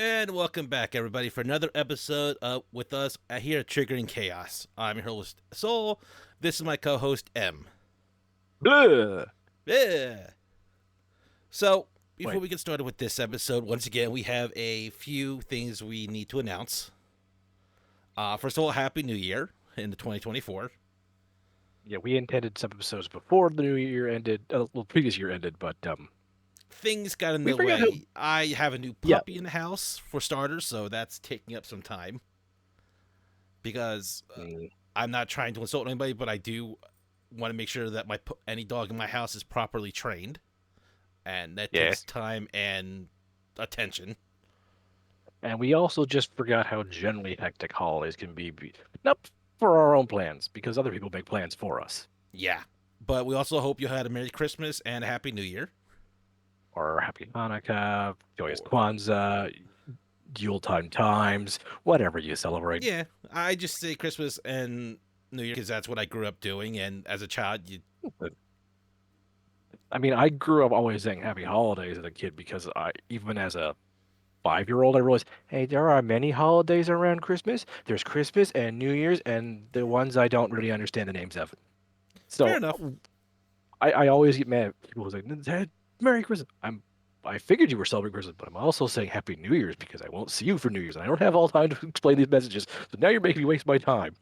And welcome back, everybody, for another episode with us here at Triggering Chaos. I'm your host, Soul. This is my co host, M. Ugh. Yeah. So, before Wait, we get started with this episode, once again, we have a few things we need to announce. First of all, Happy New Year in the 2024. yeah, we intended some episodes before the new year ended, previous year ended, but Things got in we the forgot to. way. I have a new Yeah, puppy in the house, for starters, so that's taking up some time because mm, I'm not trying to insult anybody, but I do want to make sure that any dog in my house is properly trained, and that yeah, takes time and attention. and we also just forgot how generally hectic holidays can be. Not for our own plans, because other people make plans for us, Yeah, but we also hope you had a Merry Christmas and a Happy New Year. or Happy Hanukkah, Joyous Or Kwanzaa, Yuletime times, whatever you celebrate. yeah, I just say Christmas and New Year because that's what I grew up doing, and as a child, you But, I mean, I grew up always saying Happy Holidays as a kid because even as a 5-year-old, I realized, hey, there are many holidays around Christmas. There's Christmas and New Year's, and the ones I don't really understand the names of. fair So enough. I always get mad. People was like, "Dad, Merry Christmas." I figured you were celebrating Christmas, but I'm also saying Happy New Year's because I won't see you for New Year's, and I don't have all time to explain these messages. So now you're making me waste my time.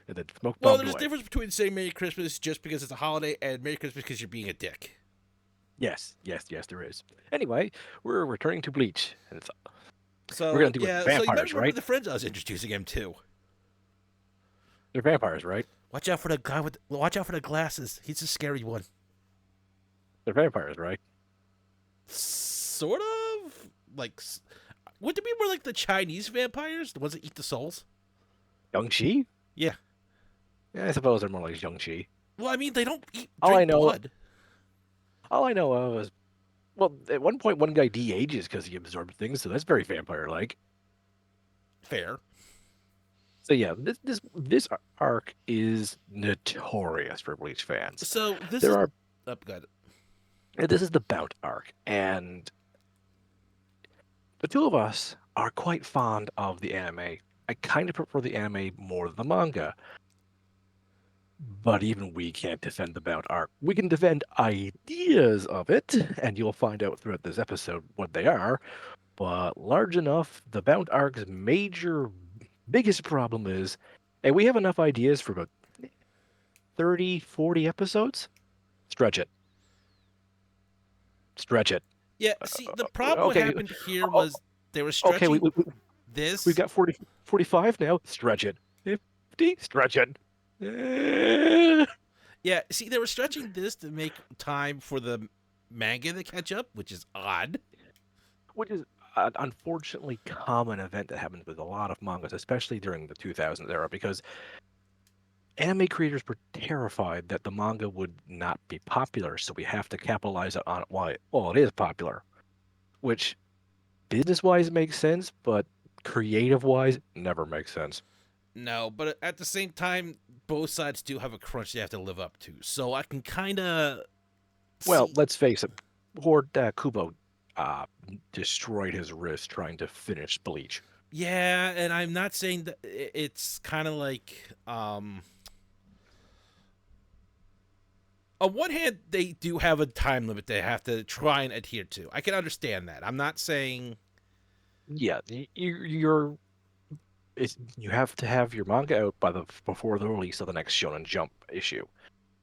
And then smoke Well, bombed there's a away. difference between saying Merry Christmas just because it's a holiday and Merry Christmas because you're being a dick. Yes, yes, yes, there is. Anyway, we're returning to Bleach, and we're So gonna deal with yeah, so you might vampires, remember right? the friends I was introducing him to. They're vampires, right? Watch out for the guy with. Watch out for the glasses. He's a scary one. They're vampires, right? Sort of like. Would it be more like the Chinese vampires, the ones that eat the souls? Young-Chi? Yeah. Yeah, I suppose they're more like Young-Chi. Well, I mean, they don't All I drink know, blood. all I know of is, well, at one point, one guy de-ages because he absorbed things, so that's very vampire-like. Fair. So yeah, this arc is notorious for Bleach fans. So this There is. are Oh, God. This is the Bount arc, and the two of us are quite fond of the anime. I kind of prefer the anime more than the manga, but even we can't defend the Bount arc. We can defend ideas of it, and you'll find out throughout this episode what they are. But large enough, the Bount arc's biggest problem is, and we have enough ideas for about 30, 40 episodes. Stretch it. Stretch it. Yeah. See, the problem what Okay. happened here o- was they were Okay, stretching we've this. got 40, 45 now. Stretch it. 50. Stretch it. Eh, Yeah. See, they were stretching this to make time for the manga to catch up, which is odd. which is an unfortunately common event that happens with a lot of mangas, especially during the 2000s era, because anime creators were terrified that the manga would not be popular, so we have to capitalize on it while it is popular, which business-wise makes sense, but creative-wise never makes sense. No, but at the same time, both sides do have a crunch they have to live up to. So I can kind of Well, see. let's face it, poor Kubo uh, destroyed his wrist trying to finish Bleach. Yeah, and I'm not saying that it's kind of like on one hand they do have a time limit they have to try and adhere to. I can understand that. I'm not saying Yeah, you have to have your manga out before the release of the next Shonen Jump issue.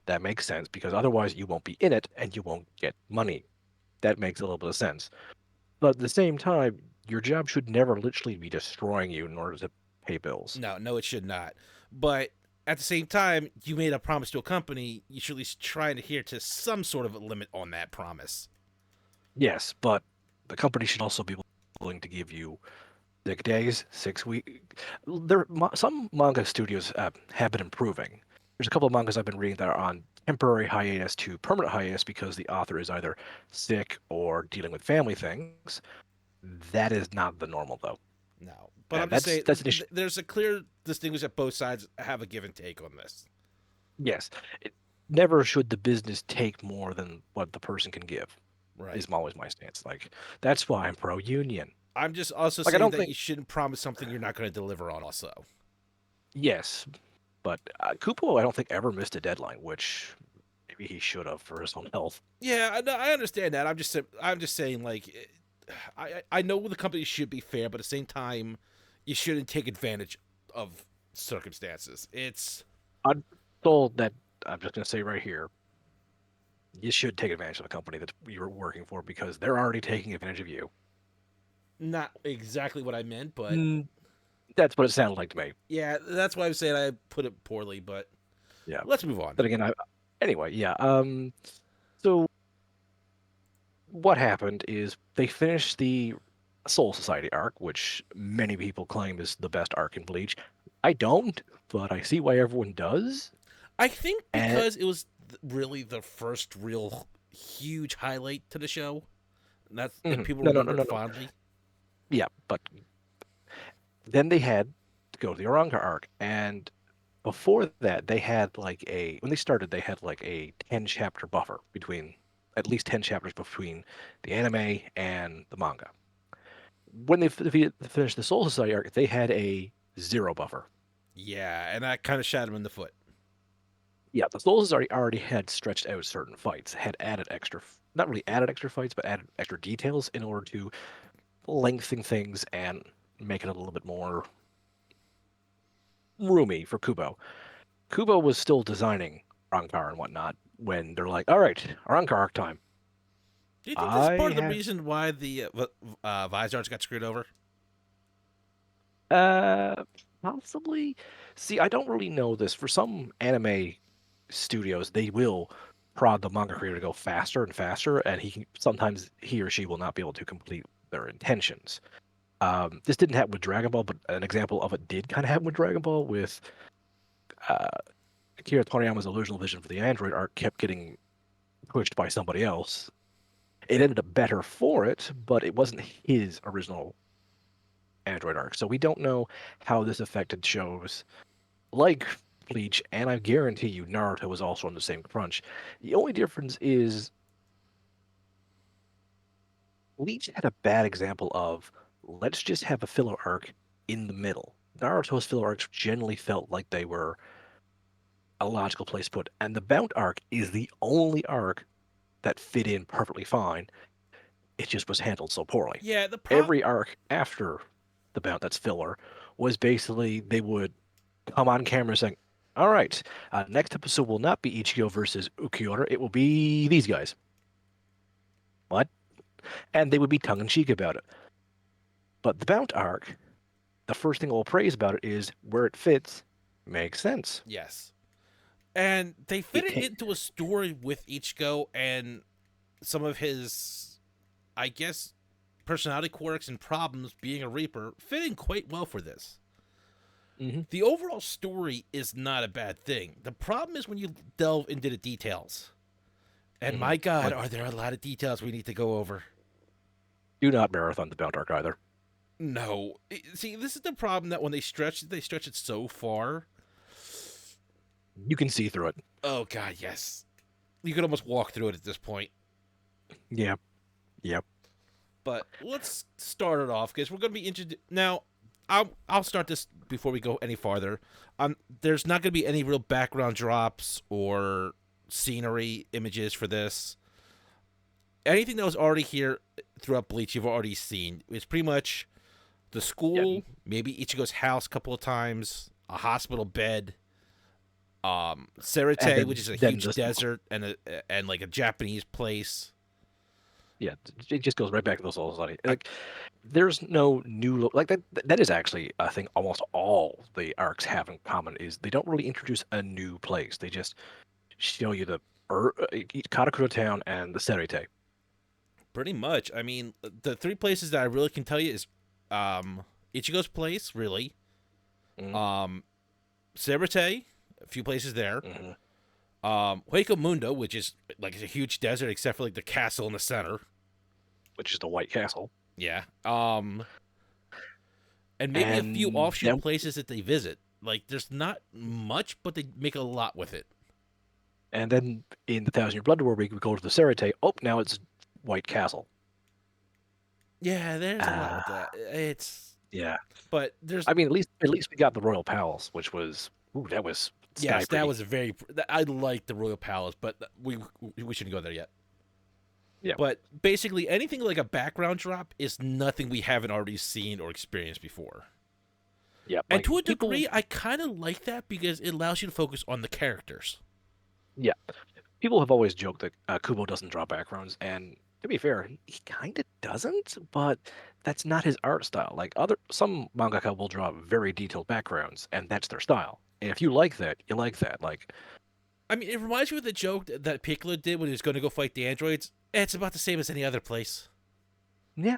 That makes sense because otherwise you won't be in it and you won't get money. That makes a little bit of sense. But at the same time, your job should never literally be destroying you in order to pay bills. no, it should not. But at the same time, you made a promise to a company. You should at least try and adhere to some sort of a limit on that promise. Yes, but the company should also be willing to give you sick days, 6 week. Some manga studios have been improving. There's a couple of mangas I've been reading that are on temporary hiatus to permanent hiatus because the author is either sick or dealing with family things. That is not the normal though, No, but I'm and just that's saying that's an issue. there's a clear distinguish that both sides have a give and take on this. Yes, it, never should the business take more than what the person can give. Right. Is always my stance. Like that's why I'm pro union. I'm just also Like, I saying don't that think. you shouldn't promise something you're not going to deliver on. Also, Yes, but Kupo, I don't think ever missed a deadline, which maybe he should have for his own health. yeah, I understand that. I'm just saying like, I know the company should be fair, but at the same time, you shouldn't take advantage of circumstances. It's I'm told that I'm just gonna say right here, you should take advantage of the company that you're working for because they're already taking advantage of you. not exactly what I meant, but Mm, that's what it sounded like to me. yeah, that's why I'm saying I put it poorly. But Yeah. let's move on. But again, anyway, yeah. So what happened is they finished the Soul Society arc, which many people claim is the best arc in Bleach. I don't, but I see why everyone does. I think And because it was really the first real huge highlight to the show. That's and mhm. people No, no, no, remember it no, no. fondly. Yeah, but then they had to go to the Oranka arc, and before that, they had like a when they started, they had like a 10 chapter buffer between at least 10 chapters between the anime and the manga. When they finished the Soul Society arc, they had a zero buffer. Yeah, and that kind of shot him in the foot. Yeah, the Soul Society already had stretched out certain fights, had added extra, not really added extra fights, but added extra details in order to lengthen things and make it a little bit more roomy for Kubo. Kubo was still designing Rankar and whatnot when they're like, all right, Rankar arc time. Do you think this is I part of the have reason why the Vizards got screwed over? uh possibly. See, I don't really know this. For some anime studios, they will prod the manga creator to go faster and faster, and sometimes he or she will not be able to complete their intentions. This didn't happen with Dragon Ball, but an example of it did kind of happen with Dragon Ball with uh, Akira Toriyama's Illusional Vision for the Android arc kept getting pushed by somebody else. It ended up better for it, but it wasn't his original Android arc. So we don't know how this affected shows like Bleach, and I guarantee you Naruto was also on the same crunch. The only difference is Bleach had a bad example of let's just have a filler arc in the middle. Naruto's filler arcs generally felt like they were a logical place to put, and the Bount arc is the only arc that fit in perfectly fine. It just was handled so poorly. Yeah, the prop. Every arc after the Bount that's filler was basically they would come on camera saying, all right, next episode will not be Ichigo versus Ukiura. It will be these guys. What? And they would be tongue in cheek about it. But the Bount arc, the first thing I'll praise about it is where it fits makes sense. Yes, and they fit It it can, into a story with Ichigo and some of his, I guess, personality quirks and problems being a Reaper fitting quite well for this. mhm. The overall story is not a bad thing. The problem is when you delve into the details. And Mhm. my God, Like, are there a lot of details we need to go over? do not marathon the Bount arc either. No. See, this is the problem that when they stretch it so far. You can see through it. Oh God, yes. You could almost walk through it at this point. Yeah. Yep. But let's start it off because we're going to be introduced now. I'll start this before we go any farther. There's not going to be any real background drops or scenery images for this. Anything that was already here throughout Bleach, you've already seen. It's pretty much the Yeah. school, maybe Ichigo's house a couple of times, a hospital bed, And Serite, which is a then huge this, desert and like a Japanese place. yeah, it just goes right back to those Soul Society. Like, there's no like that. That is actually a thing. Almost all the arcs have in common is they don't really introduce a new place. They just show you the Karakura town and the Serite. Pretty much. I mean, the three places that I really can tell you is Ichigo's place, really. Mm-hmm. Um, Serite, a few places there. Mm-hmm. Hueco Mundo, which is like a huge desert except for like the castle in the center. Which is the White Castle. Yeah. And maybe a few And offshoot then places that they visit. Like, there's not much, but they make a lot with it. in the Thousand Year Blood War, we go to the Serite. Oh, now it's White Castle. Yeah, there's a lot Uh, with that. It's yeah. but there's I mean, at least we got the Royal Palace, which was ooh, that was sky yes, that pretty. was a very. I like the Royal Palace, but we shouldn't go there yet. Yeah. But basically, anything like a background drop is nothing we haven't already seen or experienced before. Yeah. And Like to a people. degree, I kind of like that because it allows you to focus on the characters. Yeah. People have always joked that Kubo doesn't draw backgrounds, and to be fair, he kind of doesn't. But that's not his art style. Like some mangaka will draw very detailed backgrounds, and that's their style. And if you like that, you like that. Like, I mean, it reminds me of the joke that Piccolo did when he was going to go fight the androids. It's about the same as any other place. yeah.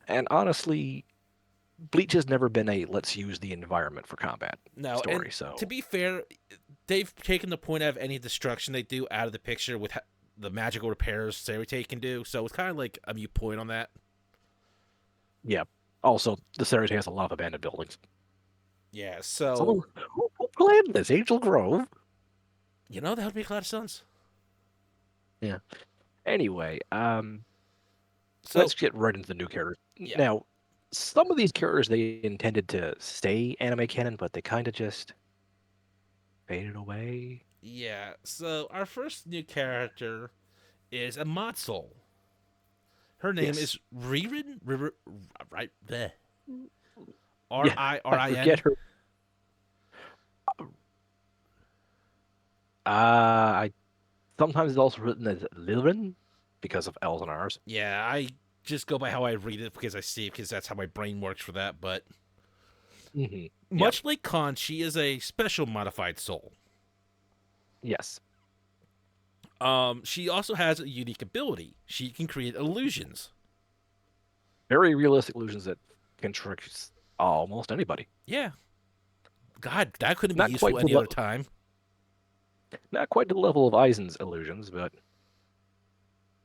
And honestly, Bleach has never been a let's use the environment for combat No, and story. to So be fair, they've taken the point out of any destruction they do out of the picture with the magical repairs Sarite can do. So it's kind of like a mute point on that. yeah. Also, the Serite has a lot of abandoned buildings. Yeah, Someone so who planned this? Angel Grove. that would make a lot of sense. Yeah. Anyway, So let's get right into the new characters. yeah, Now, some of these characters they intended to stay anime canon, but they kind of just faded away. yeah. So our first new character is a Matsol. Her name Yes. is Ririn. Right there. R Yeah, I R I I forget N. her. I sometimes it's also written as Lirin because of L's and R's. Yeah, I just go by how I read it because I see it because that's how my brain works for that. But Yep. much like Khan, she is a special modified soul. Yes. She also has a unique ability. She can create illusions. Very realistic illusions that can trick almost anybody. Yeah, God, that couldn't be Not useful quite to any the other time. not quite to the level of Aizen's illusions, but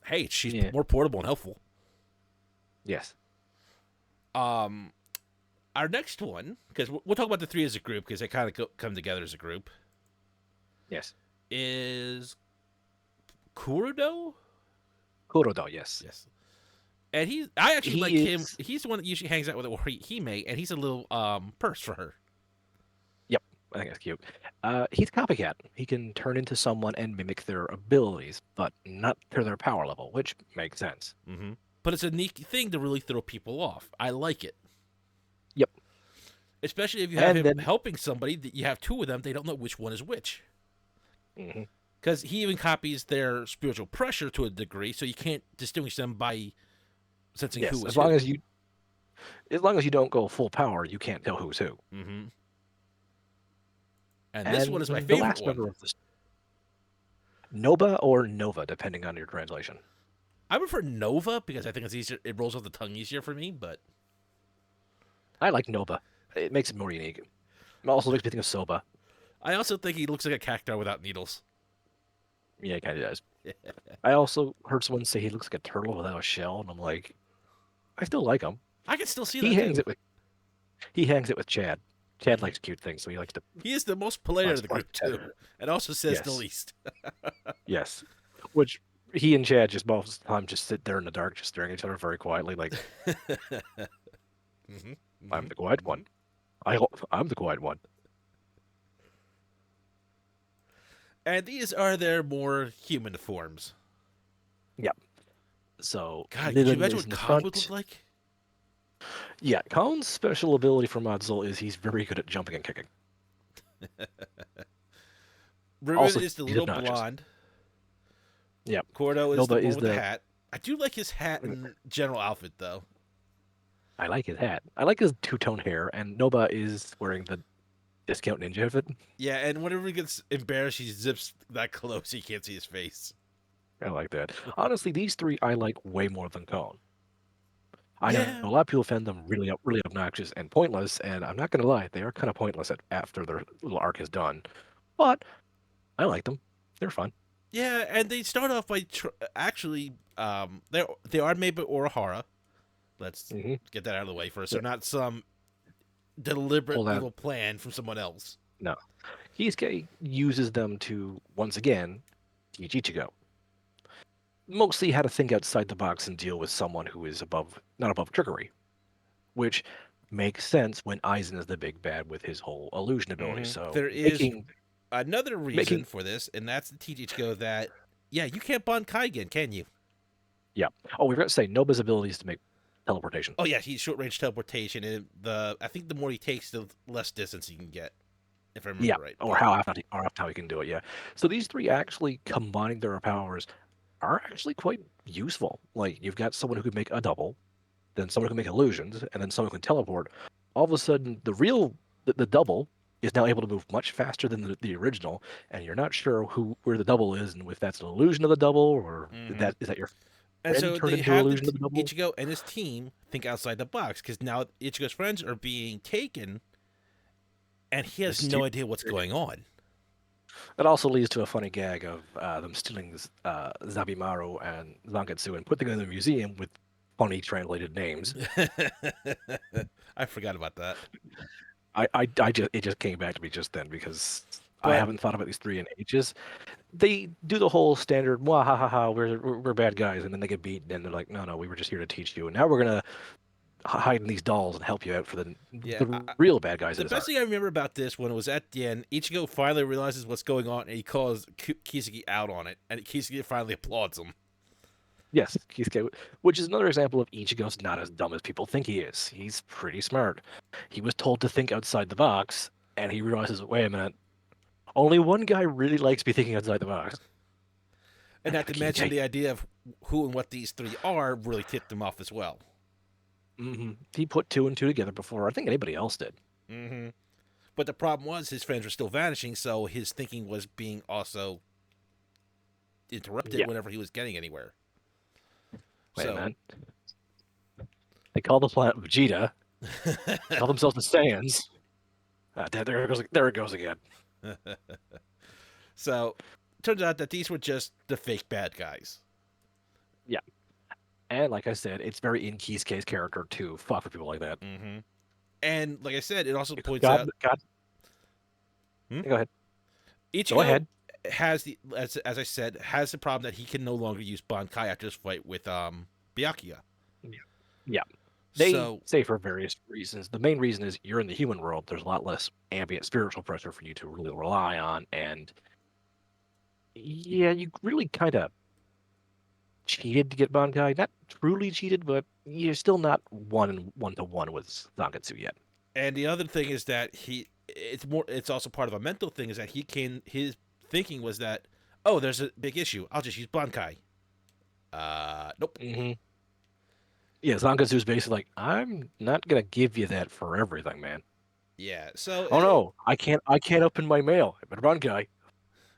Hey, she's yeah. more portable and helpful. Yes. Um, our next one, because we'll talk about the three as a group because they kind of come together as a group, Yes. is Kurudo. Kurodo, yes. Yes, and I actually like He him. is He's the one that usually hangs out with Hime, and he's a little purse for her. yep, I think that's cute. He's copycat. He can turn into someone and mimic their abilities, but not to their power level, which makes sense. But it's a neat thing to really throw people off. I like it, Yep. especially if you have And him then helping somebody that you have two of them. They don't know which one is which. mhm, Because he even copies their spiritual pressure to a degree, so you can't distinguish them by sensing yes, who is as long who. as you don't go full power, you can't tell who's who. Mm-hmm. And this one And is my the favorite last one. member of this Noba or Nova, depending on your translation. I prefer Nova because I think it's easier. It rolls off the tongue easier for me. But I like Nova. It makes it more unique. It also makes me think of Soba. I also think he looks like a cactuar without needles. Yeah, it kind of does. I also heard someone say he looks like a turtle without a shell, and I'm like, I still like him. I can still see He that hangs too. it with he hangs it with Chad. Chad likes cute things, so he likes to He is the most polite out of the flex group Chad. too, and also says the Yes, least. yes. Which he and Chad just most of the time just sit there in the dark, just staring at each other very quietly, like Mm-hmm. I'm Mm-hmm. the quiet Mm-hmm. one. I'm the quiet one. And these are their more human forms. Yep. So God, could you Lilin imagine is what in the Khan would look front. like? Yeah, Colin's special ability for Modzul is he's very good at jumping and kicking. Riven Also, is the he's little obnoxious. blonde. Yep. Cordo is the Nova one is with the the. hat. I do like his hat and general outfit though. I like his hat. I like his two-tone hair, and Nova is wearing the discount ninja outfit. Yeah, and whenever he gets embarrassed, he zips that close so you can't see his face. I like that. Honestly, these three I like way more than Cone. I know Yeah, a lot of people find them really obnoxious and pointless, and I'm not gonna lie, they are kind of pointless after their little arc is done. But I like them. They're fun. yeah, and they start off by actually, they are made by Orihara. Let's Hmm. get that out of the way first. Yeah. They're not some deliberate Hold on. evil plan from someone else. No, Kisuke uses them to once again teach Ichigo. mostly how to think outside the box and deal with someone who is not above trickery, which makes sense when Aizen is the big bad with his whole illusion ability. So There is making another reason making for this, and that's to teach Ichigo that, yeah, you can't bond Kaigen, can you? yeah. Oh, we forgot to say Noba's ability is to make teleportation. Oh yeah, he's short range teleportation, and I think the more he takes, the less distance he can get, if I Yeah, remember right. or But how he can do it. Yeah. So these three actually combining their powers are actually quite useful. Like you've got someone who can make a double, then someone who can make illusions, and then someone who can teleport. All of a sudden, the double is now able to move much faster than the original, and you're not sure where the double is and if that's an illusion of the double or hmm is that your and friend so turned they into an have illusion of the double. Ichigo and his team think outside the box because now Ichigo's friends are being taken, and he has no Mysterious. idea what's going on. That also leads to a funny gag of them stealing Zabimaru and Zangetsu and putting them in a museum with funny translated names. I forgot about that. I just it just came back to me just then because I But haven't thought about these three in ages. They do the whole standard "wah ha ha ha" we're bad guys, and then they get beat, and they're like, no no, we were just here to teach you, and now we're gonna hide in these dolls and help you out for yeah, the real bad guys the in this best arc. thing I remember about this one was at the end, Ichigo finally realizes what's going on, and he calls Kiseki out on it, and Kiseki finally applauds him. Yes, which is another example of Ichigo's not as dumb as people think he is. He's pretty smart. He was told to think outside the box, and he realizes, wait a minute, only one guy really likes me thinking outside the box. And That's not the to mention Kike. the idea of who and what these three are really tipped him off as well. He put two and two together before I think anybody else did. hmm But the problem was his friends were still vanishing, so his thinking was being also interrupted Yeah. whenever he was getting anywhere. Wait a So, minute. They call the planet Vegeta. Call themselves the Saiyans. There it goes again. so turns out that these were just the fake bad guys. Yeah. And like I said, it's very in Kisuke's character to fuck with people like that. hmm And like I said, it also Because points out God, hmm? go ahead. Go Ichigo ahead. has the as I said has the problem that he can no longer use Bankai after his fight with Byakuya. Yeah. They So say for various reasons. The main reason is you're in the human world. There's a lot less ambient spiritual pressure for you to really rely on. And yeah, you really kind of cheated to get Bankai. Not truly cheated, but you're still not one to one with Zangetsu yet. and the other thing is that it's also part of a mental thing is that his thinking was that, oh, there's a big issue, I'll just use Bankai. Nope. hmm Yeah, Zangetsu's basically like, I'm not gonna give you that for everything, man. Yeah. So Oh no, I can't open my mail. But Bankai,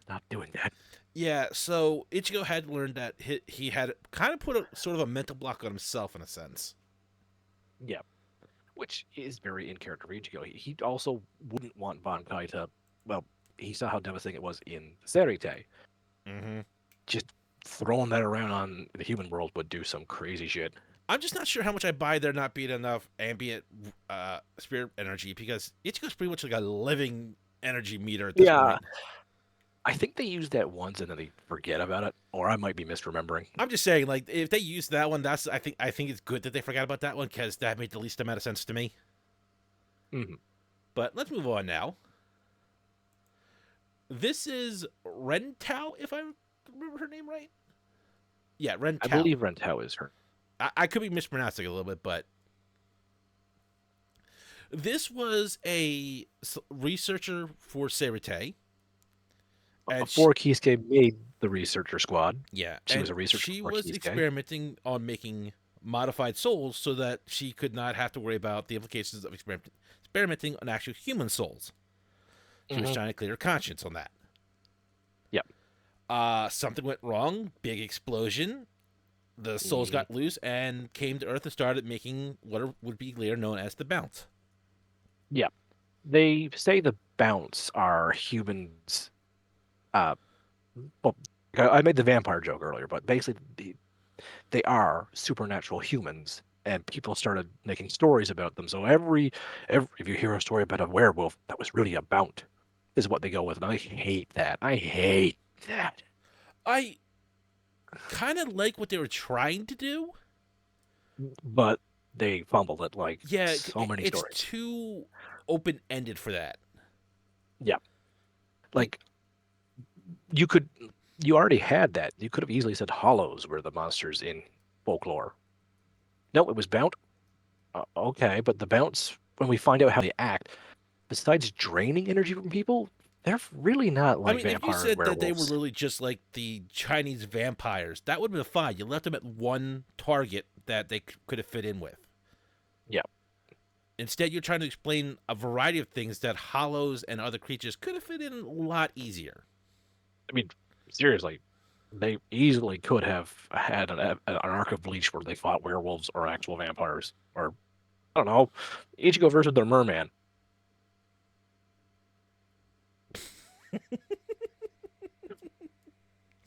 not doing that. yeah. So Ichigo had learned that he had kind of put a sort of a mental block on himself in a sense. Yeah, which is very in character for Ichigo. He also wouldn't want Bankai to. Well, he saw how devastating it was in Serite. hmm Just throwing that around on the human world would do some crazy shit. I'm just not sure how much I buy there not being enough ambient spirit energy because Ichigo's pretty much like a living energy meter at this Yeah, point. I think they used that once and then they forget about it, or I might be misremembering. I'm just saying, like, if they use that one, I think it's good that they forgot about that one because that made the least amount of sense to me. Mhm. But let's move on now. This is Rentao, if I remember her name right. Yeah, I Rentao. believe Rentao is her. I could be mispronouncing it a little bit, but this was a researcher for Serite, and Before Kisuke made the researcher squad, yeah, she was and a researcher she for was Kisuke. experimenting on making modified souls so that she could not have to worry about the implications of experimenting on actual human souls. She was hmm trying to clear her conscience on that. Yep. Something went wrong, big explosion. The souls hmm got loose and came to Earth and started making what would be later known as the Bounts. Yep. They say the Bounts are humans. Uh, well, I made the vampire joke earlier, but basically they are supernatural humans, and people started making stories about them. So every if you hear a story about a werewolf, that was really a Bount, is what they go with, and I hate that. I hate that. I kind of like what they were trying to do. But they fumbled it like Yeah, so many it's stories. too open ended for that. Yeah, Be- like you could, you already had that. You could have easily said hollows were the monsters in folklore. No, it was Bount. Okay, but the Bounts, when we find out how they act, besides draining energy from people, they're really not I like mean, if you vampires, said that they were werewolves. really just like the Chinese vampires, that would have been fine. You left them at one target that they could have fit in with. Yeah, Instead, you're trying to explain a variety of things that hollows and other creatures could have fit in a lot easier. I mean, seriously, they easily could have had an arc of Bleach where they fought werewolves or actual vampires, or I don't know, Ichigo versus the merman.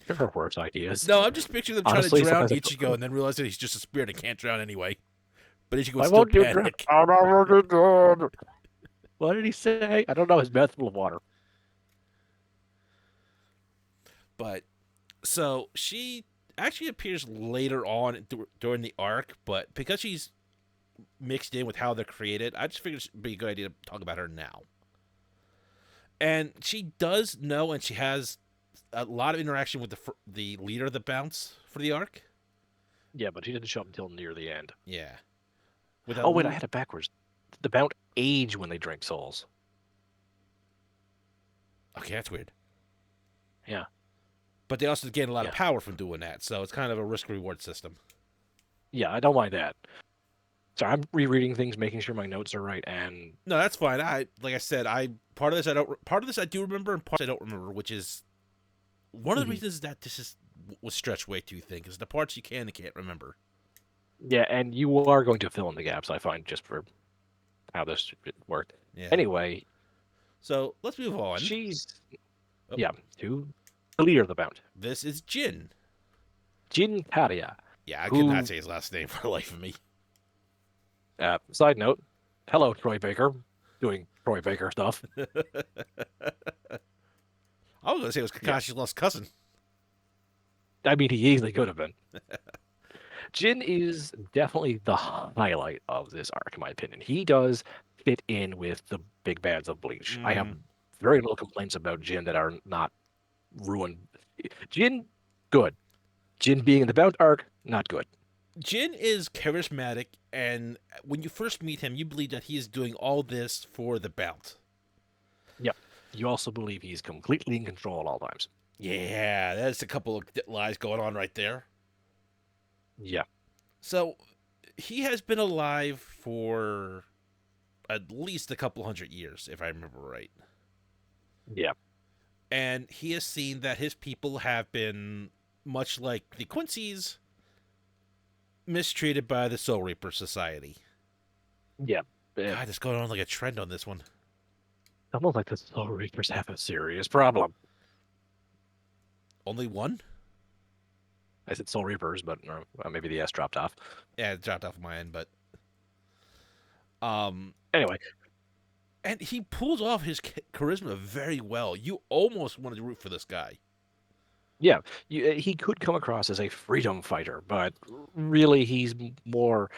There are worse ideas. No, I'm just picturing them trying to Honestly, drown sometimes Ichigo and then realizing he's just a spirit and can't drown anyway. But Ichigo would why still won't you drink? panic. I'm already dead. What did he say? I don't know. His mouth's full of water. But so she actually appears later on during the arc, but because she's mixed in with how they're created, I just figured it'd be a good idea to talk about her now. And she does know, and she has a lot of interaction with the leader of the Bounts for the arc. Yeah, but he didn't show up until near the end. Yeah, with a Oh wait, I had it backwards. The Bount age when they drink souls. okay, that's weird. Yeah, But they also gain a lot of yeah, power from doing that, so it's kind of a risk reward system. yeah. I don't mind that. So I'm rereading things, making sure my notes are right, and No, that's fine. I like I said, I part of this I don't part of this I do remember, and parts I don't remember, which is one of the mhm. reasons that this is was stretched way too thin because the parts you can and can't remember. Yeah, and you are going to fill in the gaps. I find just for how this worked. Yeah. Anyway, So let's move on. she's Oh, yeah to the leader of the Bount, this is Jin. Jin Karia, Yeah, I could not who say his last name for the life of me. side note, hello Troy Baker, doing Troy Baker stuff. I was gonna say it was Yeah, Kakashi's lost cousin. I mean he easily could have been. Jin is definitely the highlight of this arc, in my opinion. He does fit in with the big bads of Bleach. I have Mm-hmm. very little complaints about Jin that are not ruined. Jin, good. Jin being in the Bount arc, not good. Jin is charismatic, and when you first meet him, you believe that he is doing all this for the belt. Yep. You also believe he's completely in control at all times. Yeah, that's a couple of lies going on right there. Yeah. So he has been alive for at least a couple hundred years, if I remember right. Yeah. And he has seen that his people have been, much like the Quincy's, mistreated by the Soul Reaper Society. Yeah. God, it's going on like a trend on this one. Almost like the Soul Reapers have a serious problem. Only one? I said Soul Reapers, but maybe the S dropped off. Yeah, it dropped off my end, but um, Anyway, and he pulls off his charisma very well. You almost wanted to root for this guy. yeah, he could come across as a freedom fighter, but really he's more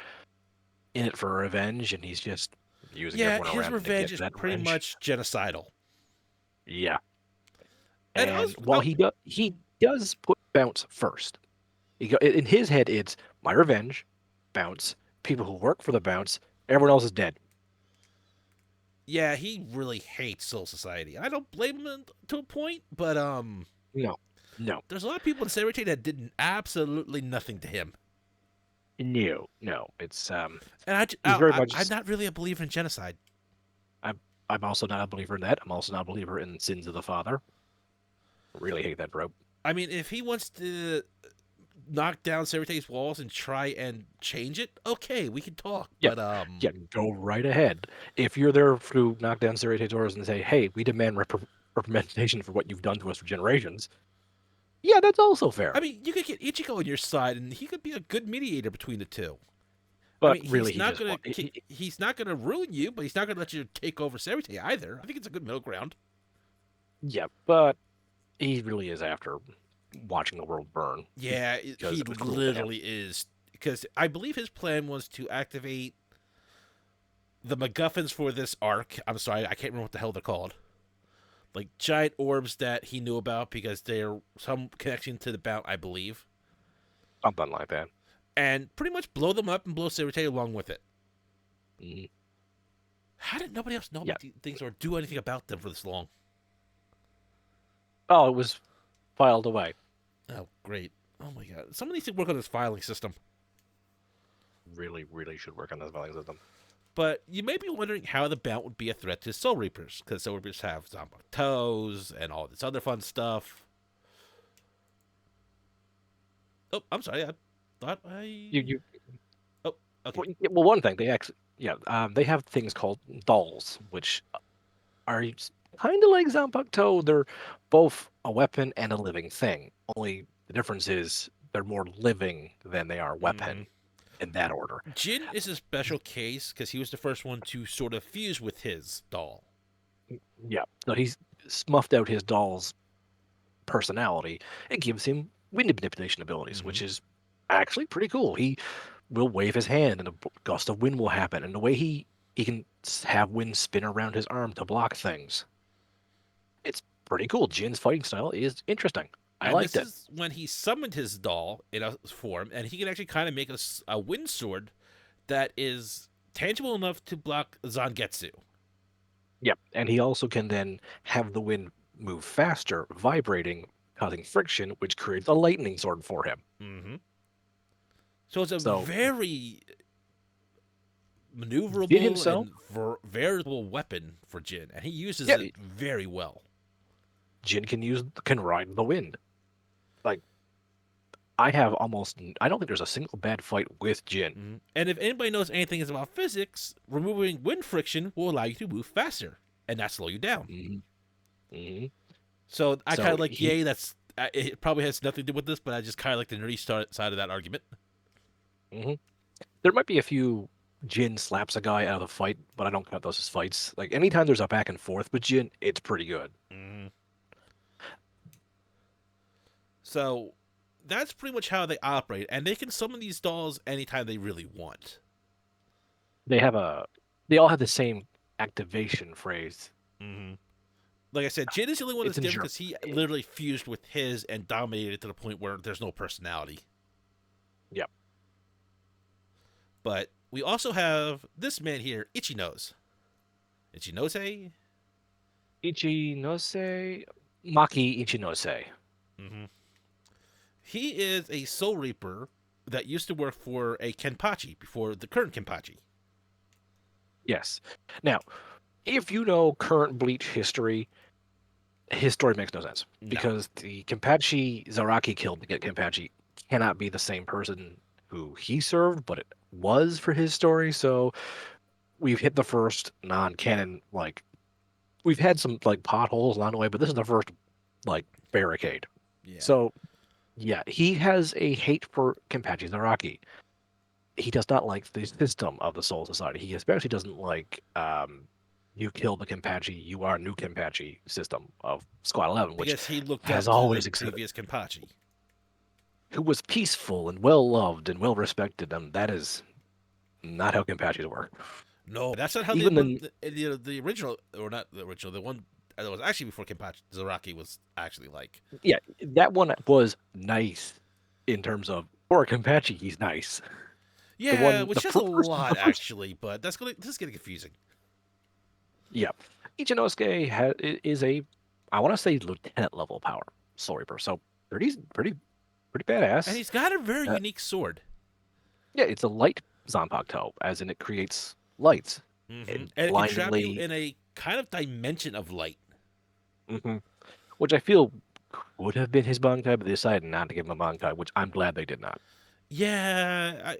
in it for revenge, and he's just using Yeah, everyone his around him to revenge get is that pretty revenge. much genocidal. Yeah, And I and was, while he does put Bounce first. In his head, it's my revenge, Bounce. People who work for the Bounce, everyone else is dead. yeah, he really hates Soul Society. I don't blame him to a point, but No, no, there's a lot of people in Cemetery that did absolutely nothing to him. no. It's And he's very much. I'm not really a believer in genocide. I'm also not a believer in that. I'm also not a believer in sins of the father. Really hate that trope. I mean, if he wants to knock down Cemetery's walls and try and change it, okay, we can talk. Yeah, But yeah, go right ahead. If you're there to knock down Seritate doors and say, "Hey, we demand representation for what you've done to us for generations," yeah, that's also fair. I mean, you could get Ichigo on your side, and he could be a good mediator between the two. I But mean, really, he just want. he's not gonna ruin you, but he's not gonna let you take over Cemetery either. I think it's a good middle ground. Yeah, but he really is after watching the world burn Yeah, because he it was cruel to him. literally is. Because I believe his plan was to activate the MacGuffins for this arc. I'm sorry, I can't remember what the hell they're called. Like giant orbs that he knew about because they're some connection to the Bount, I believe. Something like that. And pretty much blow them up and blow Sabertay along with it. Mhm. How did nobody else know Yeah. about these things or do anything about them for this long? Oh, it was filed away. Oh, great. Oh my god. Somebody needs to work on this filing system. Really, really should work on this filing system. But you may be wondering how the Bount would be a threat to Soul Reapers, because Soul Reapers have zombie toes and all this other fun stuff. Oh, I'm sorry. I thought You Oh, okay. well, one thing they actually, yeah, they have things called dolls, which are kind of like Zanpakuto. They're both a weapon and a living thing. Only the difference is they're more living than they are Mm-hmm. weapon in that order. Jin is a special case because he was the first one to sort of fuse with his doll. Yeah, so he's smuffed out his doll's personality and gives him wind manipulation abilities, Mm-hmm. which is actually pretty cool. He will wave his hand and a gust of wind will happen, and the way he can have wind spin around his arm to block things. It's pretty cool. Jin's fighting style is interesting. I And liked this it. is when he summoned his doll in a form, and he can actually kind of make a wind sword that is tangible enough to block Zangetsu. Yep. And he also can then have the wind move faster, vibrating, causing friction, which creates a lightning sword for him. Mm-hmm. So it's a So very Jin maneuverable himself, and variable weapon for Jin, and he uses yeah, it very well. Jin can ride the wind. Like I don't think there's a single bad fight with Jin. Mm-hmm. And if anybody knows anything about physics, removing wind friction will allow you to move faster and not slow you down. Hmm. Hmm. So I kind So of like, yay, that's it. Probably has nothing to do with this, but I just kind of like the nerdy side of that argument. hmm there might be a few Jin slaps a guy out of the fight, but I don't count those as fights. Like anytime there's a back and forth with Jin, it's pretty good. Mm-hmm. So that's pretty much how they operate, and they can summon these dolls anytime they really want. They have a they all have the same activation phrase. Mm-hmm. Like I said, Jin is the only one It's that's in different German. because he literally fused with his and dominated it to the point where there's no personality. Yep. But we also have this man here, Ichinose. Ichinose? Ichinose Maki Ichinose. Mm-hmm. He is a Soul Reaper that used to work for a Kenpachi before the current Kenpachi. Yes. Now, if you know current Bleach history, his story makes no sense No. because the Kenpachi Zaraki killed to get Kenpachi cannot be the same person who he served, but it was for his story. So we've hit the first non-canon, like we've had some like potholes along the way, but this is the first like barricade. Yeah. So yeah, he has a hate for Kenpachi Zaraki. He does not like the system of the Soul Society. He especially doesn't like you kill the Kenpachi, you are new Kenpachi system of Squad 11, which Because he looked has up to the always existed. previous Kenpachi. Who was peaceful and well loved and well respected, and that is not how Kenpachis work. No, that's not how Even the the original, or not the original, the one that was actually before Kenpachi Zaraki was actually like. yeah, that one was nice in terms of for a Kenpachi, he's nice. Yeah, which The is a the lot first, actually, but this is getting confusing. yeah, Ichinosuke is a, I want to say lieutenant level power Soul Reaper, so pretty And badass. he's got a very Uh, unique sword. yeah, it's a light Zanpakuto, as in it creates lights Mm-hmm. and And it can trap you blindingly, in a kind of dimension of light. hmm which I feel would have been his Bankai, but they decided not to give him a Bankai, which I'm glad they did not. Yeah,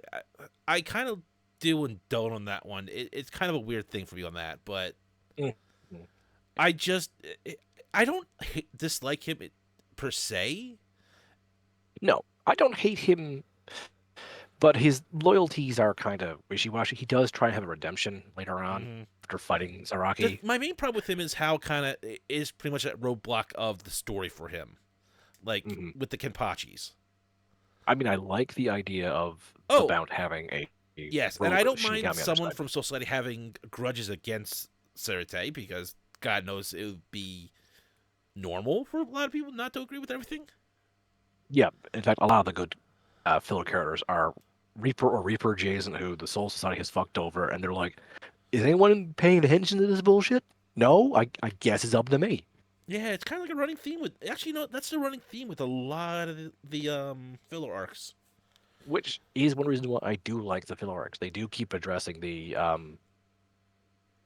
I kind of do and don't on that one. It's kind of a weird thing for me on that, but Mhm. I just I don't dislike him per se. No, I don't hate him, but his loyalties are kind of wishy-washy. He does try to have a redemption later on Mm-hmm. after fighting Zaraki. My main problem with him is how kind of is pretty much that roadblock of the story for him. like Hmm. with the Kenpachis. I mean, I like the idea of the Oh, Bount having a yes, and I rogue don't mind Shinigami on their someone side. from Soul Society having grudges against Sarate because God knows it would be normal for a lot of people not to agree with everything. Yeah, in fact, a lot of the good filler characters are Reaper or Reaper Jason, who the Soul Society has fucked over, and they're like, "Is anyone paying attention to this bullshit? No, I guess it's up to me." Yeah, it's kind of like a running theme with. Actually, no, that's the running theme with a lot of the filler arcs. Which is one reason why I do like the filler arcs. They do keep addressing the.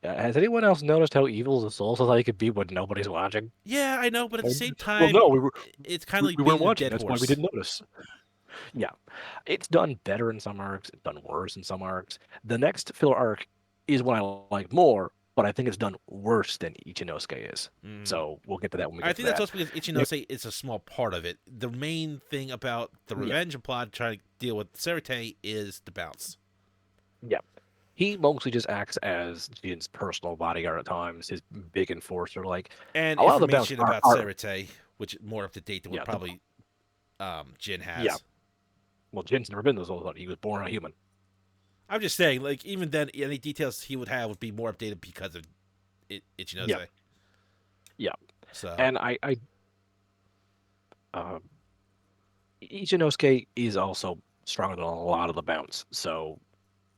Has anyone else noticed how evil the Soul Society could be when nobody's watching? Yeah, I know, but at the same Well, time, no, it's kind of we like weren't beating a watching. dead That's why we horse. didn't notice. Yeah, it's done better in some arcs. It's done worse in some arcs. The next filler arc is what I like more, but I think it's done worse than Ichinosuke is. Mm. So we'll get to that when we I get to think that's that. also because Nick, Ichinose is a small part of it. The main thing about the yeah, revenge plot trying to deal with Sarate is the bounce. yeah. He mostly just acts as Jin's personal bodyguard at times, his big enforcer. Like And a lot of the bounce information about are Sarate, which is more up to date than what yeah, probably Jin yeah. has. Well, Jin's never been this old. He was born a human. I'm just saying, like, even then, any details he would have would be more updated because of Yeah, Ichinose. yeah. So, And uh, Ichinosuke is also stronger than a lot of the bounce. So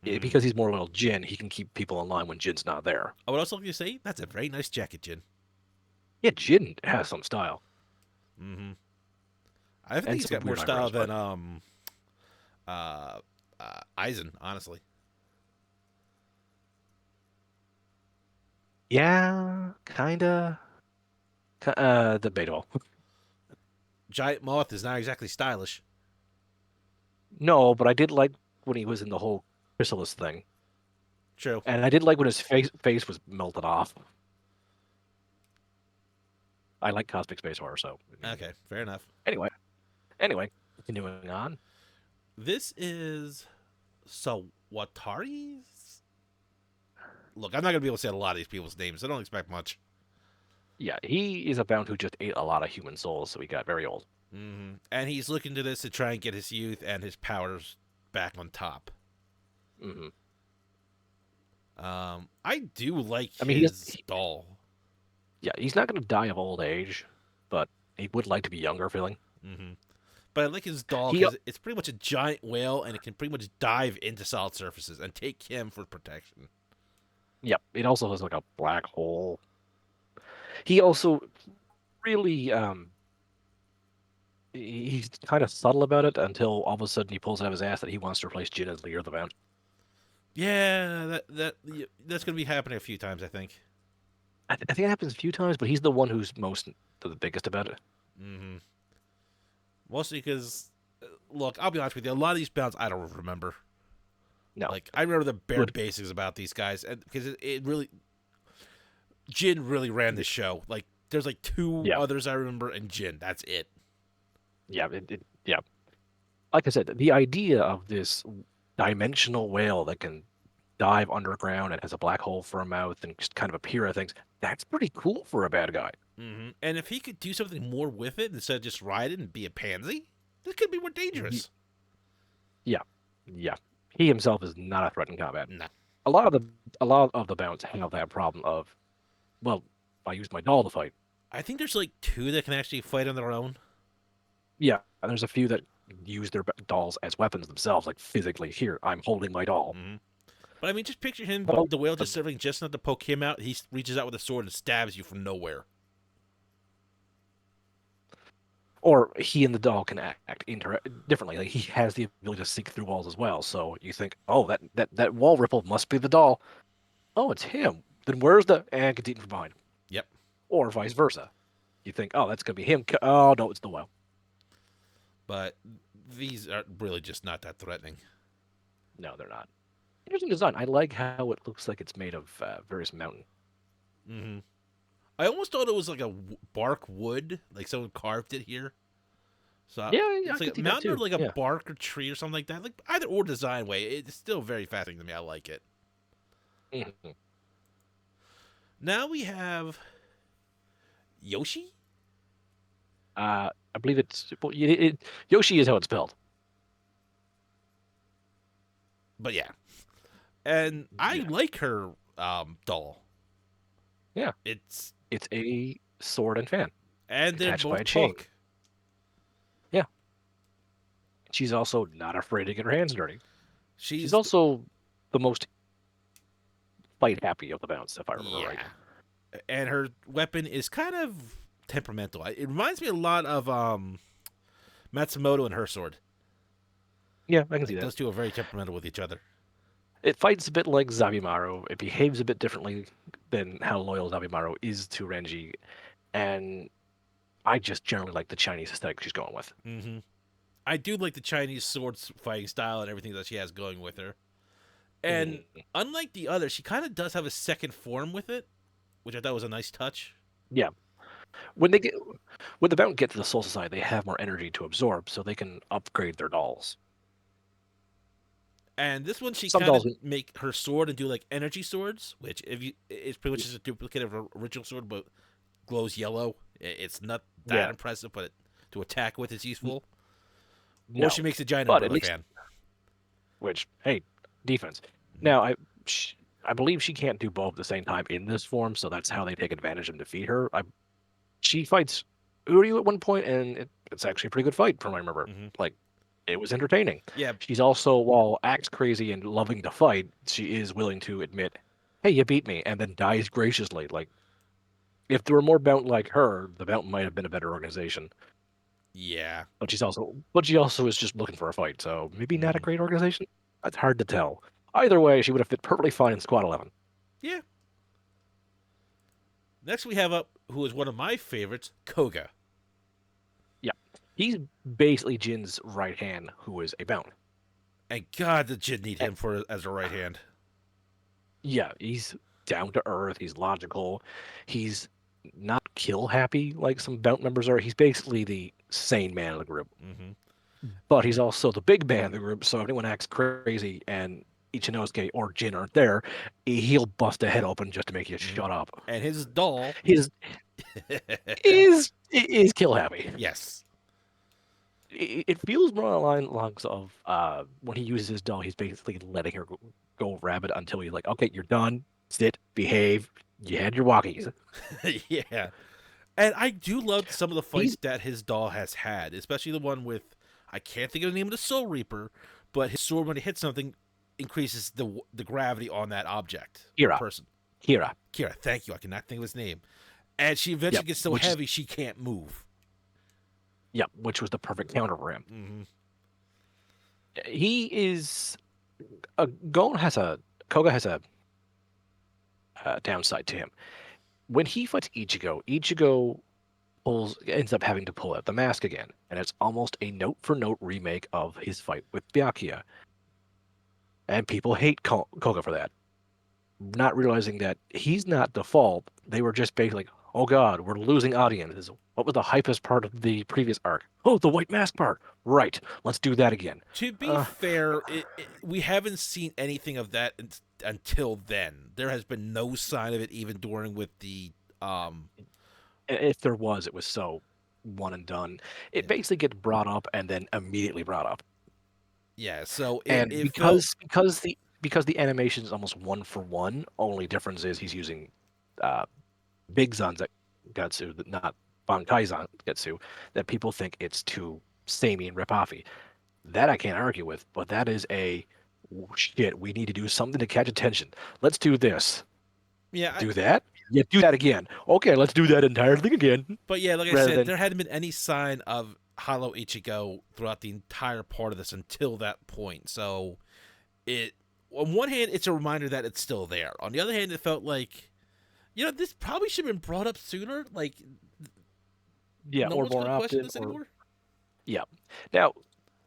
mm. because he's more little Jin, he can keep people in line when Jin's not there. I would also like to say that's a very nice jacket, Jin. Yeah, Jin has some style Mm-hmm. I think and he's some got more weird style eyebrows, than but uh, Aizen, honestly. yeah, debatable. Giant Moth is not exactly stylish. No, but I did like when he was in the whole chrysalis thing, True. and I did like when his face was melted off. I like cosmic space horror, so Okay, fair enough. anyway, anyway, continuing on. This is Sawatari's. Look, I'm not gonna be able to say a lot of these people's names. I don't expect much. Yeah, he is a bound who just ate a lot of human souls, so he got very old. And he's looking to this to try and get his youth and his powers back on top. Hmm. I do like I mean, his doll. yeah, he's not going to die of old age, but he would like to be younger feeling. hmm But I like his doll He, because it's pretty much a giant whale and it can pretty much dive into solid surfaces and take him for protection. yep, it also has like a black hole. He also really, he's kind of subtle about it until all of a sudden he pulls out of his ass that he wants to replace Jin as leader of the band. Yeah, that's gonna be happening a few times, I think. I think it happens a few times, but he's the one who's the biggest about it. hmm Mostly because, look, I'll be honest with you, a lot of these bounds I don't remember. No, Like I remember the bare good. basics about these guys, and because it really, Jin really ran the show. Like there's like two Yeah, others I remember, and Jin. That's it. yeah, yeah. Like I said, the idea of this dimensional whale that can dive underground and has a black hole for a mouth and just kind of appear at things, that's pretty cool for a bad guy. And if he could do something more with it instead of just ride it and be a pansy, this could be more Y- dangerous. Yeah, yeah. He himself is not a threat in combat. No. A lot of the bounts have that problem of, well, I used my doll to fight. I think there's like two that can actually fight on their own. Yeah, and there's a few that use their dolls as weapons themselves, like physically. Here, I'm holding my doll. hmm But I mean, just picture him, But the whale just serving just enough to poke him out. He reaches out with a sword and stabs you from nowhere. or he and the doll can act differently. Like he has the ability to seek through walls as well. So you think, oh, that wall ripple must be the doll. Oh, it's him. Then where's the and gets eaten from behind? Yep. Or vice versa. You think, oh, that's gonna be him. Oh no, it's the whale. But these are really just not that threatening. No, they're not. Interesting design. I like how it looks like it's made of various mountain. hmm I almost thought it was like a bark wood, like someone carved it here. So Yeah, yeah, I it's can like a see that mountain or too. like a Yeah. bark or tree or something like that. Like either or design way, it's still very fascinating to me. I like it. Mhm. Now we have Yoshi. I I believe it's well, Yoshi is how it's spelled. But yeah, and I Yeah, like her doll. yeah. It's It's a sword and fan and they're attached by both a chain. talk. Yeah. She's also not afraid to get her hands dirty. She's She's also the most fight happy of the Bounts, if I remember right. yeah, and her weapon is kind of temperamental. It reminds me a lot of Matsumoto and her sword. Yeah, I can see Like that. those two are very temperamental with each other. It fights a bit like Zabimaru. It behaves a bit differently than how loyal Zabimaru is to Renji, and I just generally like the Chinese aesthetic she's going with. Mm-hmm. I do like the Chinese swords fighting style and everything that she has going with her. And Mhm. unlike the other, she kind of does have a second form with it, which I thought was a nice touch. Yeah, when they get when the Bount get to the Soul Society, they have more energy to absorb, so they can upgrade their dolls. And this one, she Some kind of dolls, make her sword and do like energy swords, which if you, it's pretty much just a duplicate of her original sword, but glows yellow. It's not that yeah, impressive, but to attack with is n- useful. Or she no, makes a giant but at umbrella least fan. which hey, defense. Mhm. Now I believe she can't do both at the same time in this form, so that's how they take advantage and defeat her. She fights Uryu at one point, and it's actually a pretty good fight from what I remember. Mm-hmm. Like, it was entertaining. Yeah, She's also, while acts crazy and loving to fight, she is willing to admit, "Hey, you beat me," and then dies graciously. Like, if there were more Bount like her, the Bount might have been a better organization. yeah. But she also is just looking for a fight, so maybe not a Mm-hmm. great organization. It's hard to tell. Either way, she would have fit perfectly fine in Squad 11. Yeah. Next, we have up who is one of my favorites, Koga. Yeah, he's basically Jin's right hand, who is a Bount. And God, did Jin need Eh, him for as a right hand? Yeah, he's down to earth. He's logical. He's not kill happy like some Bount members are. He's basically the sane man of the group, Mm-hmm. but he's also the big man of the group. So if anyone acts crazy and Ichinosuke or Jin aren't there, he'll bust a head open just to make you Mm-hmm. shut up. And his doll. His is kill happy. Yes. It feels more along the lines of when he uses his doll, he's basically letting her go rabbit until he's like, okay, you're done, sit, behave. You had your walkies. Yeah. And I do love some of the fights He's that his doll has had, especially the one with I can't think of the name of the Soul Reaper, but his sword when it hits something increases the gravity on that object or Kira. person. Kira. Kira, thank you. I cannot think of his name. And she eventually Yep. gets so heavy she can't move. Which was the perfect counter for him. Mm-hmm. He is a Gon has a Koga has a downside to him. When he fights Ichigo, Ichigo ends up having to pull out the mask again, and it's almost a note for note remake of his fight with Byakuya. And people hate Koga for that, not realizing that he's not the fault. They were just basically like, oh god, we're losing audiences. What was the hypest part of the previous arc? Oh, the white mask part. Right, let's do that again. To be Uh, fair, we haven't seen anything of that until then. There has been no sign of it even during with the if there was, it was so one and done. It yeah. basically gets brought up and then immediately brought up. Yeah, so And it felt because the animation is almost one for one, only difference is he's using uh, Big Zanzetsu, not Bankai Zangetsu, that people think it's too samey and rip-offy. That I can't argue with, but that is a shit. We need to do something to catch attention. Let's do this. yeah, Do that. Yeah, do that again. Okay, let's do that entire thing again. but yeah, like I Rather said, than there hadn't been any sign of Hollow Ichigo throughout the entire part of this until that point. So it on one hand it's a reminder that it's still there. On the other hand, it felt like this probably should have been brought up sooner. Like yeah, no or one's more gonna question often, this or anymore. yeah. Now,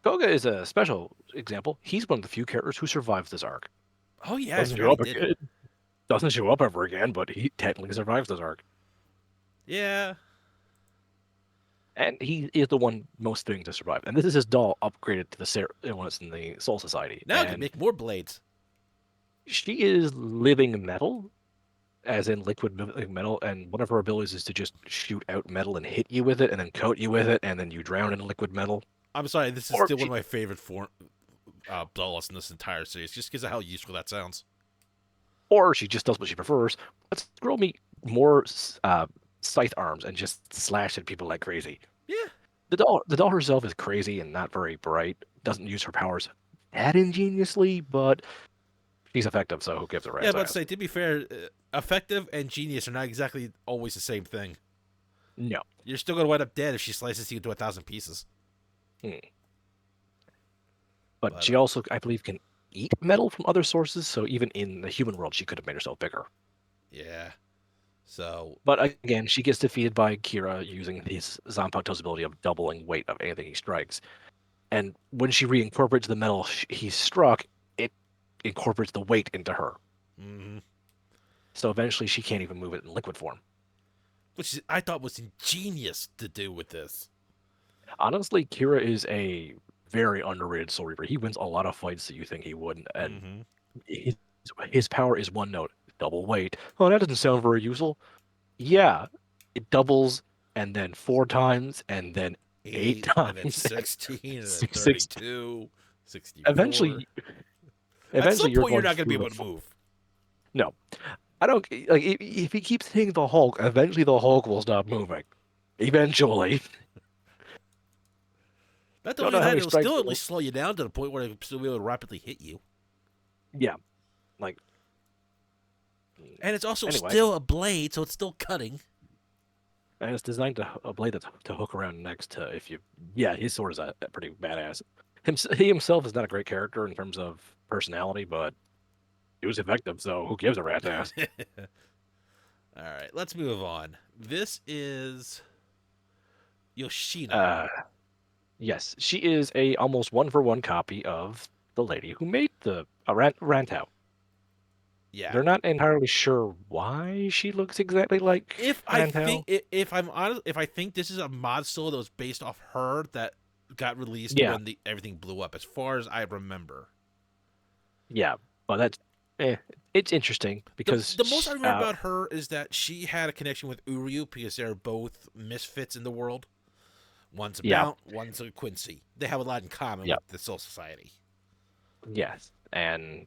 Koga is a special example. He's one of the few characters who survives this arc. Oh yeah, I Doesn't forgot show he up did. again. Doesn't show up ever again, but he technically survives this arc. Yeah. And he is the one most fitting to survive. And this is his doll upgraded to when it's in the Soul Society. Now I can And make more blades. she is living metal. as in metal, and one of her abilities is to just shoot out metal and hit you with it, and then coat you with it, and then you drown in liquid metal. I'm sorry, this is Or still one she, of my favorite duelists in this entire series, just because of how useful that sounds. or she just does what she prefers. Let's grow me more scythe arms and just slash at people like crazy. Yeah, The doll herself is crazy and not very bright. Doesn't use her powers that ingeniously, but she's effective, so who gives a yeah. rat's But to ass? say, to be fair, effective and genius are not exactly always the same thing. No. You're still gonna wind up dead if she slices you into 1,000 pieces. Hmm. But But she also, I believe, can eat metal from other sources, so even in the human world, she could have made herself bigger. yeah, so But again, she gets defeated by Kira using his Zanpakuto's ability of doubling weight of anything he strikes. And when she reincorporates the metal he struck, it incorporates the weight into her. mm-hmm. So eventually she can't even move it in liquid form. Which I thought was ingenious to do with this. Honestly, Kira is a very underrated Soul Reaper. He wins a lot of fights that you think he wouldn't, and Mm-hmm. his, his power is one note, double weight. Oh, that doesn't sound very useful. Yeah, it doubles, and then 4 times, and then 8 8, and then times, and 16, and then six. 32, 64. Eventually, At some eventually, you're point, you're going not going to be through able to move. no. I don't like if he keeps hitting the Hulk. Eventually, the Hulk will stop moving. Eventually, Not don't only know how that, many it'll strikes. still at least slow you down to the point where it'll still be able to rapidly hit you. Yeah, like And it's also anyway, still a blade, so it's still cutting. and it's designed to a blade to hook around next to if you. Yeah, his sword is a pretty badass. He himself is not a great character in terms of personality, but he was effective. So who gives a rat's ass? All right, let's move on. This is Yoshino. Uh, yes, she is a almost one for one copy of the lady who made the Rantau. Yeah. They're not entirely sure why she looks exactly like If I think Rantau. if I'm honest, if I think this is a mod solo that was based off her that got released Yeah, when the everything blew up, as far as I remember. yeah, but that's eh, it's interesting because The most I remember about her is that she had a connection with Uryu because they're both misfits in the world. One's a yeah, Bount, one's a Quincy. They have a lot in common yeah, with the Soul Society. yes, and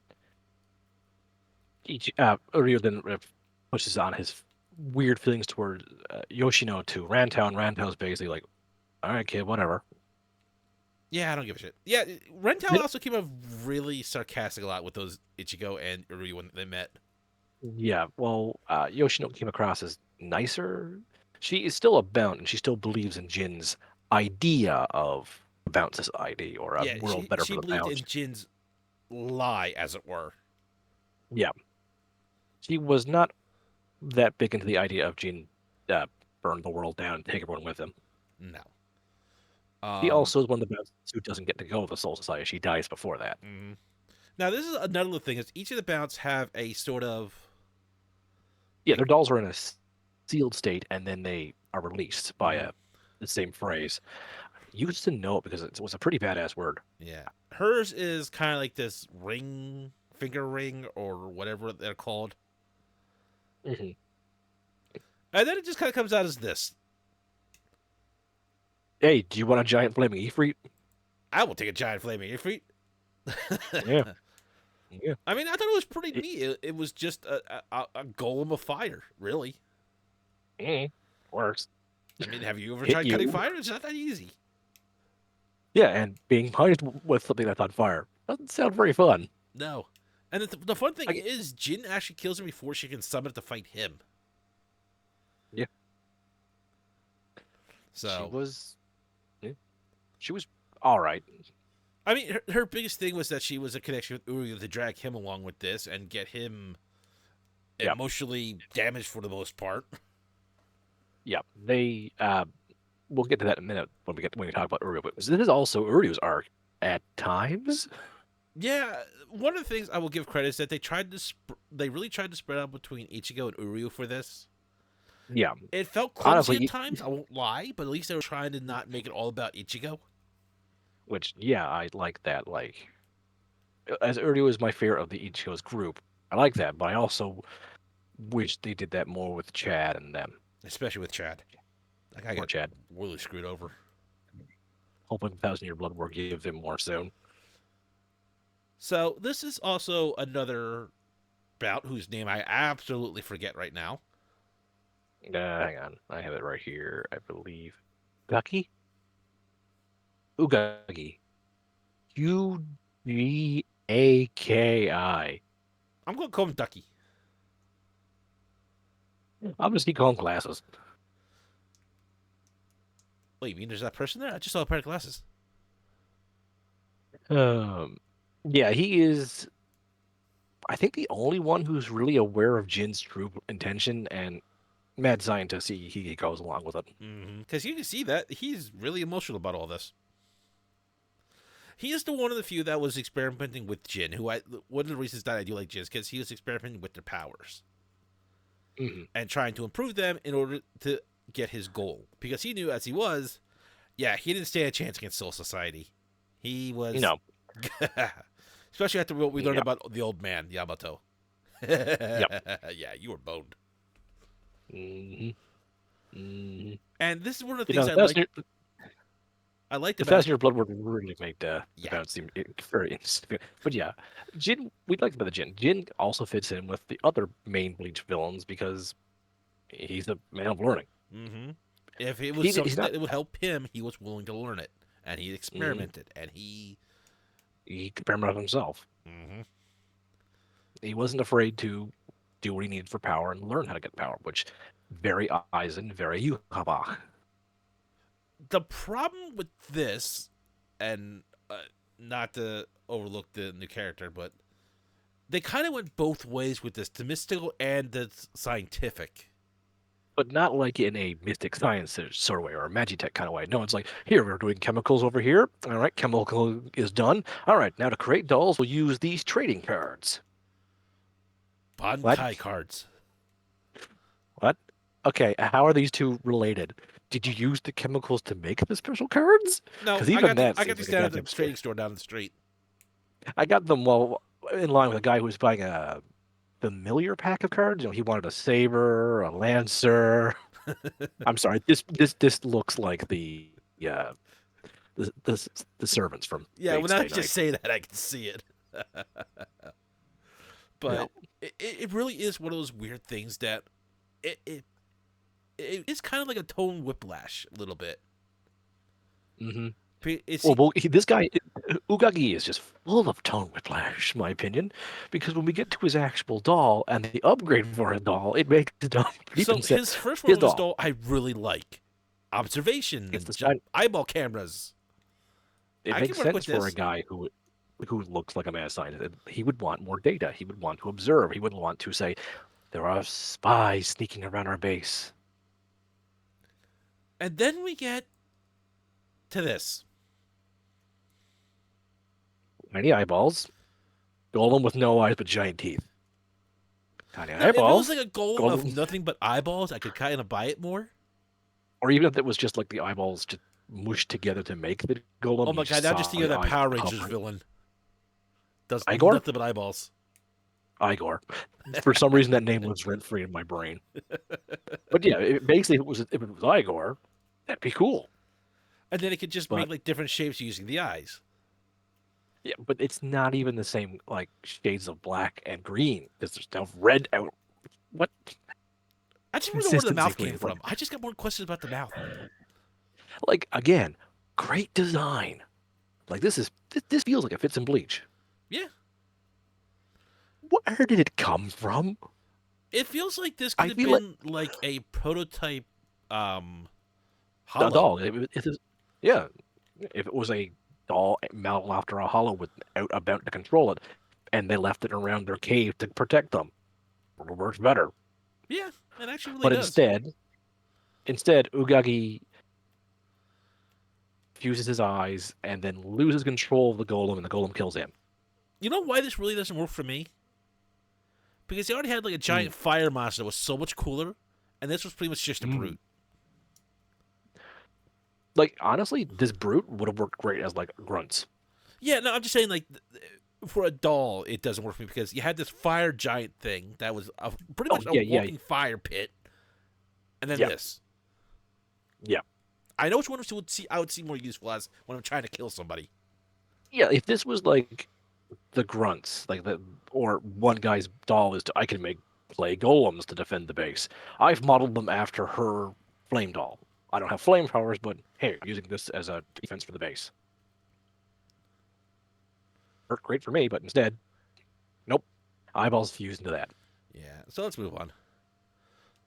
each Uryu then pushes on his weird feelings toward Yoshino to Rantau, and Rantau's basically like, all right, kid, whatever. Yeah, I don't give a shit. Yeah, Rentao Then- also came off really sarcastic a lot with those Ichigo and Uryu when they met. Yeah, well, Yoshino came across as nicer. She is still a Bount, and she still believes in Jin's idea of Bount society or a Yeah, world she better for she the believed Bount. in Jin's lie, as it were. Yeah, she was not that big into the idea of Jin uh, burn the world down and take everyone with him. No. She Um. also is one of the Bounts who doesn't get to go with the Soul Society. She dies before that. Mhm. Now this is another little thing: is each of the Bounts have a sort of Yeah, like. their dolls are in a sealed state, and then they are released by Mhm. the same phrase. You used to know it because it was a pretty badass word. Yeah, hers is kind of like this ring, finger ring, or whatever they're called, Hmm. and then it just kind of comes out as this. Hey, do you want a giant flaming Ifrit? I will take a giant flaming Ifrit. Yeah, yeah. I mean, I thought it was pretty It, neat. It was just a golem of fire, really. mm, works. I mean, have you ever Hit tried cutting you. fire? It's not that easy. Yeah, and being punished with something that's on fire doesn't sound very fun. No. And the fun thing I, is, Jin actually kills her before she can summon it to fight him. yeah, she So, was. Yeah, she was all right. I mean, her biggest thing was that she was a connection with Uryu to drag him along with this and get him Yeah, emotionally damaged for the most part. yeah. They we'll get to that in a minute when we talk about Uryu. But this is also Uryu's arc at times. Yeah, one of the things I will give credit is that they really tried to spread out between Ichigo and Uryu for this. Yeah, It felt clumsy at honestly, times, I won't lie, but at least they were trying to not make it all about Ichigo. which yeah, I like that. As Uryu is my favorite of the Ichigo's group, I like that. But I also wish they did that more with Chad and them. especially with Chad. That guy Or got Chad. really screwed over. Hoping 1,000 Year Blood War gives him more soon. So this is also another bout whose name I absolutely forget right now. Hang on. I have it right here, I believe. Gaki? Ugagi. Ugaki. I'm gonna call him Ducky. I'm just keep calling glasses. Wait, you mean there's that person there? I just saw a pair of glasses. Um, yeah, he is. I think the only one who's really aware of Jin's true intention, and mad scientist. He goes along with it. Because you can see that he's really emotional about all this. He is the one of the few that was experimenting with Jin. One of the reasons that I do like Jin is because he was experimenting with their powers Hmm. and trying to improve them in order to get his goal. Because he knew, as he was, yeah, he didn't stand a chance against Soul Society. He was, No. especially after what we learned Yep. about the old man Yamato. Yep. Yeah, you were boned. Hmm. Hmm. And this is one of the You know, things the Fascinator, I liked the about Fascinator Blood War really made the yeah. Bounts seem very interesting. But yeah, Jin. We'd like about the Jin. Jin also fits in with the other main Bleach villains because he's a man of learning. Mm-hmm. If it was He's something not. that would help him, he was willing to learn it, and he Hmm. experimented, and he. He experimented himself. Mm-hmm. He wasn't afraid to do what he needed for power and learn how to get power, which very Aizen, very Yuhaba. The problem with this, and not to overlook the new character, but they kind of went both ways with this, the mystical and the scientific. But not like in a mystic science sort of way or a magitech kind of way. No, it's like, here, we're doing chemicals over here. All right, chemical is done. All right, now to create dolls, we'll use these trading cards. What? Bankai cards. What? Okay, how are these two related? Did you use the chemicals to make the special cards? No, Because even that I got seems these like a down at the goddamn scam. trading store down the street. I got them well in line with a guy who was buying a familiar pack of cards. You know, he wanted a saber, a lancer. I'm sorry. This looks like uh the servants from Yeah, Fate well, now you Stay just Night. say that, I can see it. Yeah. But it really is one of those weird things that it, it it is kind of like a tone whiplash a little bit. Hmm. It's Well, this guy Ugagi is just full of tone whiplash, in my opinion, because when we get to his actual doll and the upgrade for his doll, it makes his doll so even set his first one his with his doll. doll I really like. Observation It's and the side. eyeball cameras. It I can makes work sense with for a this. guy who looks like a mad scientist. He would want more data. He would want to observe. He wouldn't want to say there are spies sneaking around our base. And then we get to this. Tiny eyeballs, golem with no eyes but giant teeth. Tiny Now, if it was eyeballs, like a golem of golem, nothing but eyeballs, I could kind of buy it more. or even if it was just like the eyeballs just mushed together to make the golem, Oh you my just god, now I'm saw just thinking of the that eyes Power Rangers hovering. villain. Does Igor? nothing but eyeballs. Igor. For some reason, that name lives rent free in my brain. But yeah, basically, if it was Igor, that'd be cool. And then it could just make But like different shapes using the eyes. yeah, but it's not even the same like shades of black and green because there's no red out. What I just want to know where the consistency, mouth came please? from. I just got more questions about the mouth. Like again, great design. Like this feels like it fits in Bleach. Yeah. Where did it come from? It feels like this could I have feel like been like a prototype um a hollow. doll. It is, yeah. If it was a doll modeled after a hollow without about to control it, and they left it around their cave to protect them, it works better. Yeah, it actually really But does. instead, Ugagi fuses his eyes and then loses control of the golem, and the golem kills him. You know why this really doesn't work for me? Because he already had like a Mm. giant fire monster that was so much cooler, and this was pretty much just a Mm. brute. Like honestly, this brute would have worked great as like grunts. Yeah, no, I'm just saying like for a doll, it doesn't work for me because you had this fire giant thing that was pretty Oh much a yeah, yeah, walking fire pit, and then yeah, this. yeah, I know which one I would see more useful as when I'm trying to kill somebody. yeah. If this was like the grunts, or one guy's doll I can make play golems to defend the base. I've modeled them after her flame doll. I don't have flame powers, but hey, using this as a defense for the base. Worked great for me, but instead, nope. Eyeballs fused into that. Yeah, so let's move on.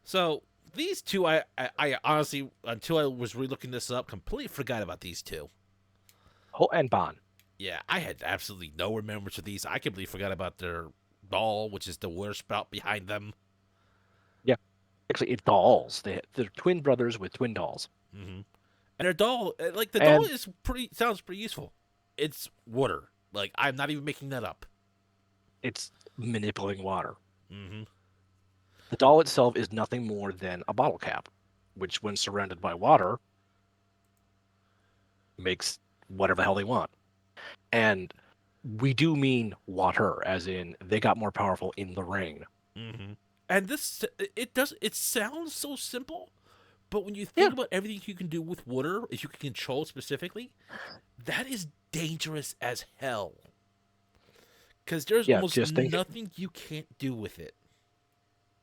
So these two, I honestly, until I was relooking this up, completely forgot about these two. Oh, and Bon. Yeah, I had absolutely no remembrance of these. I completely forgot about their doll, which is the water spout behind them. Yeah, actually, it's dolls. They're twin brothers with twin dolls. Mm-hmm. And their doll, like the doll, And is sounds pretty useful. It's water. Like I'm not even making that up. it's manipulating water. Mm-hmm. The doll itself is nothing more than a bottle cap, which, when surrounded by water, makes whatever the hell they want. And we do mean water, as in they got more powerful in the ring. Mm-hmm. And this, it sounds so simple, but when you Yeah, think about everything you can do with water, if you can control it specifically, that is dangerous as hell. Because there's yeah. almost Just think, nothing you can't do with it.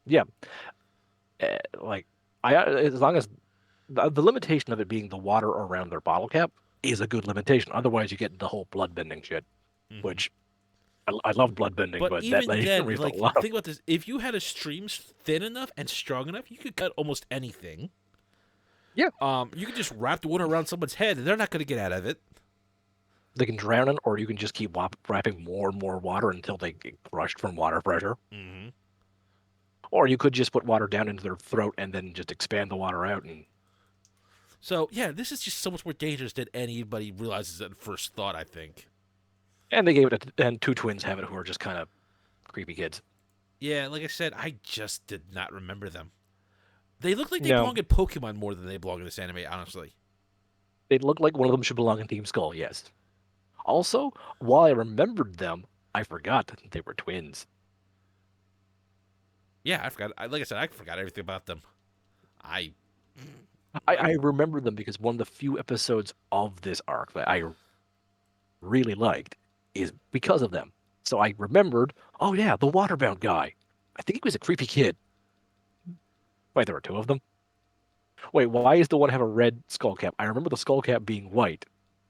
yeah. Like as long as the limitation of it being the water around their bottle cap is a good limitation. Otherwise, you get the whole blood bending shit, Mm-hmm. which I love blood bending, But but that even then, raised a like, lot of. think about this: if you had a stream thin enough and strong enough, you could cut almost anything. Yeah, You could just wrap the water around someone's head, and they're not going to get out of it. they can drown in, or you can just keep wrapping more and more water until they get crushed from water pressure. Mm-hmm. Or you could just put water down into their throat and then just expand the water out. So yeah, this is just so much more dangerous than anybody realizes at first thought. I think. And they gave it, and two twins have it who are just kind of creepy kids. Yeah, like I said, I just did not remember them. They look like they No, belong in Pokemon more than they belong in this anime, honestly. they look like one of them should belong in Team Skull, yes. Also, while I remembered them, I forgot that they were twins. Yeah, I forgot. Like I said, I forgot everything about them. I I remember them because one of the few episodes of this arc that I really liked is because of them. So I remembered, oh yeah, the waterbound guy. I think he was a creepy kid. Wait, there were two of them? Wait, why is the one have a red skull cap? I remember the skull cap being white.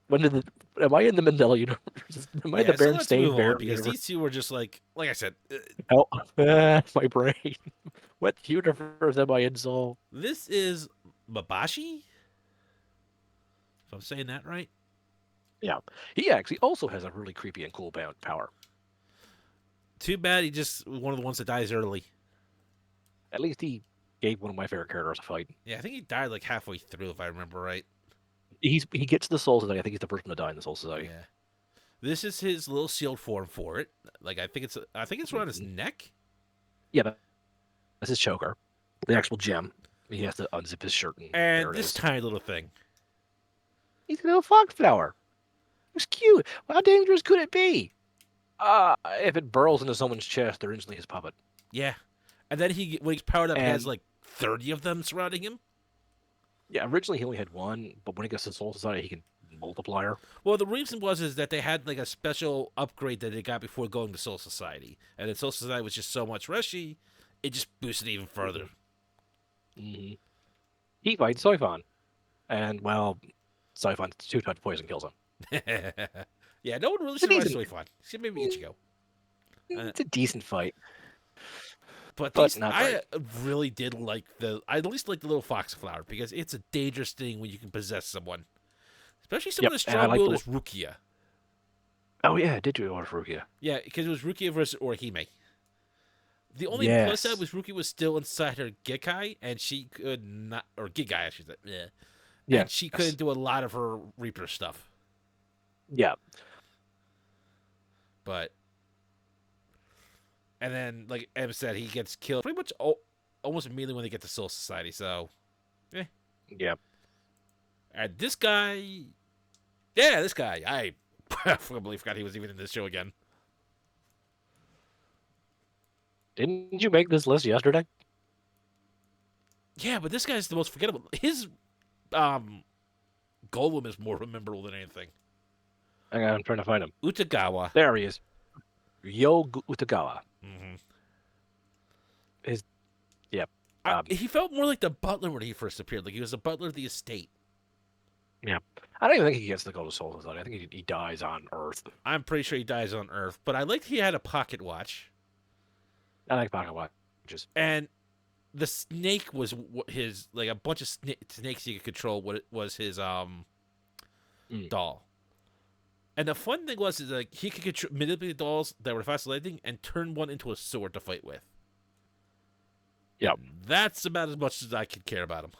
When did am I in the Mandela universe? Am I in the yeah. So let's Berenstain move on Bears because universe? these two were just like I said. Oh, my brain. What universe am I in, Soul? This is Mabashi. If I'm saying that right. Yeah, he actually also has a really creepy and cool bound power. Too bad he just one of the ones that dies early. At least he gave one of my favorite characters a fight. Yeah, I think he died like halfway through, if I remember right. He gets the Soul Society. I think he's the first one to die in the Soul Society. Yeah. This is his little sealed form for it. Like I think it's around his neck. Yeah, that's his choker, the actual gem. He has to unzip his shirt, and there And it this is. tiny little thing. He's a little foxflower. It's cute. How dangerous could it be? If it burrows into someone's chest, they're instantly his puppet. Yeah. And then when he's powered up, he has And like 30 of them surrounding him. yeah, originally he only had one, but when he gets to Soul Society, he can multiplier. Well, the reason is that they had like a special upgrade that they got before going to Soul Society, and then Soul Society was just so much rushy, it just boosted even further. Mm-hmm. He fights Soifon, and well, Soifon's two-touch poison kills him. Yeah, no one really It's a survived decent, Soifon. Except maybe Ichigo. Uh, it's a decent fight, but but these, not great. I really did like I at least like the little fox flower because it's a dangerous thing when you can possess someone, especially someone Yep, as and I like strong-willed the. as Rukia. Oh yeah, I did do order Rukia. Yeah, because it was Rukia versus Orihime. The only plus side Yes. was Rukia was still inside her Gekai, and she could not, or Gigai, I should say, yeah, Yeah. and she couldn't do a lot of her Reaper stuff. Yeah. But, and then, like Em said, he gets killed pretty much almost immediately when they get to Soul Society. So, Yeah. and this guy, yeah, this guy, I completely forgot he was even in this show again. Didn't you make this list yesterday? Yeah, but this guy's the most forgettable. His um Golem is more memorable than anything. Hang on, I'm trying to find him. Utagawa. There he is. Utagawa. Hmm. His yeah. Um, He felt more like the butler when he first appeared. Like he was the butler of the estate. yeah. I don't even think he gets the Golden Soul Society. I think he dies on Earth. I'm pretty sure he dies on Earth, but I liked he had a pocket watch, I like pocket watches. and the snake was his like a bunch of snakes he could control. What it was his Mm. doll. And the fun thing was is like he could manipulate dolls that were fast lightning and turn one into a sword to fight with. Yep. And that's about as much as I could care about him.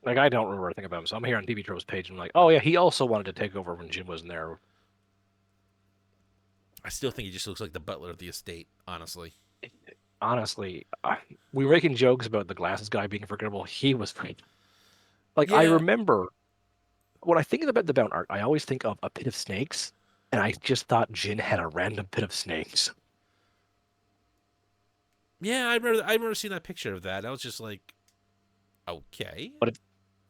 Like I don't remember anything about him, so I'm here on TV Trope's page and I'm like, oh yeah, he also wanted to take over when Jin wasn't there. I still think he just looks like the butler of the estate, honestly. Honestly, we were making jokes about the glasses guy being forgettable. He was great. Like I Yeah, remember when I think about the Bount art, I always think of a pit of snakes, and I just thought Jin had a random pit of snakes. yeah, I remember seeing that picture of that. I was just like, okay. But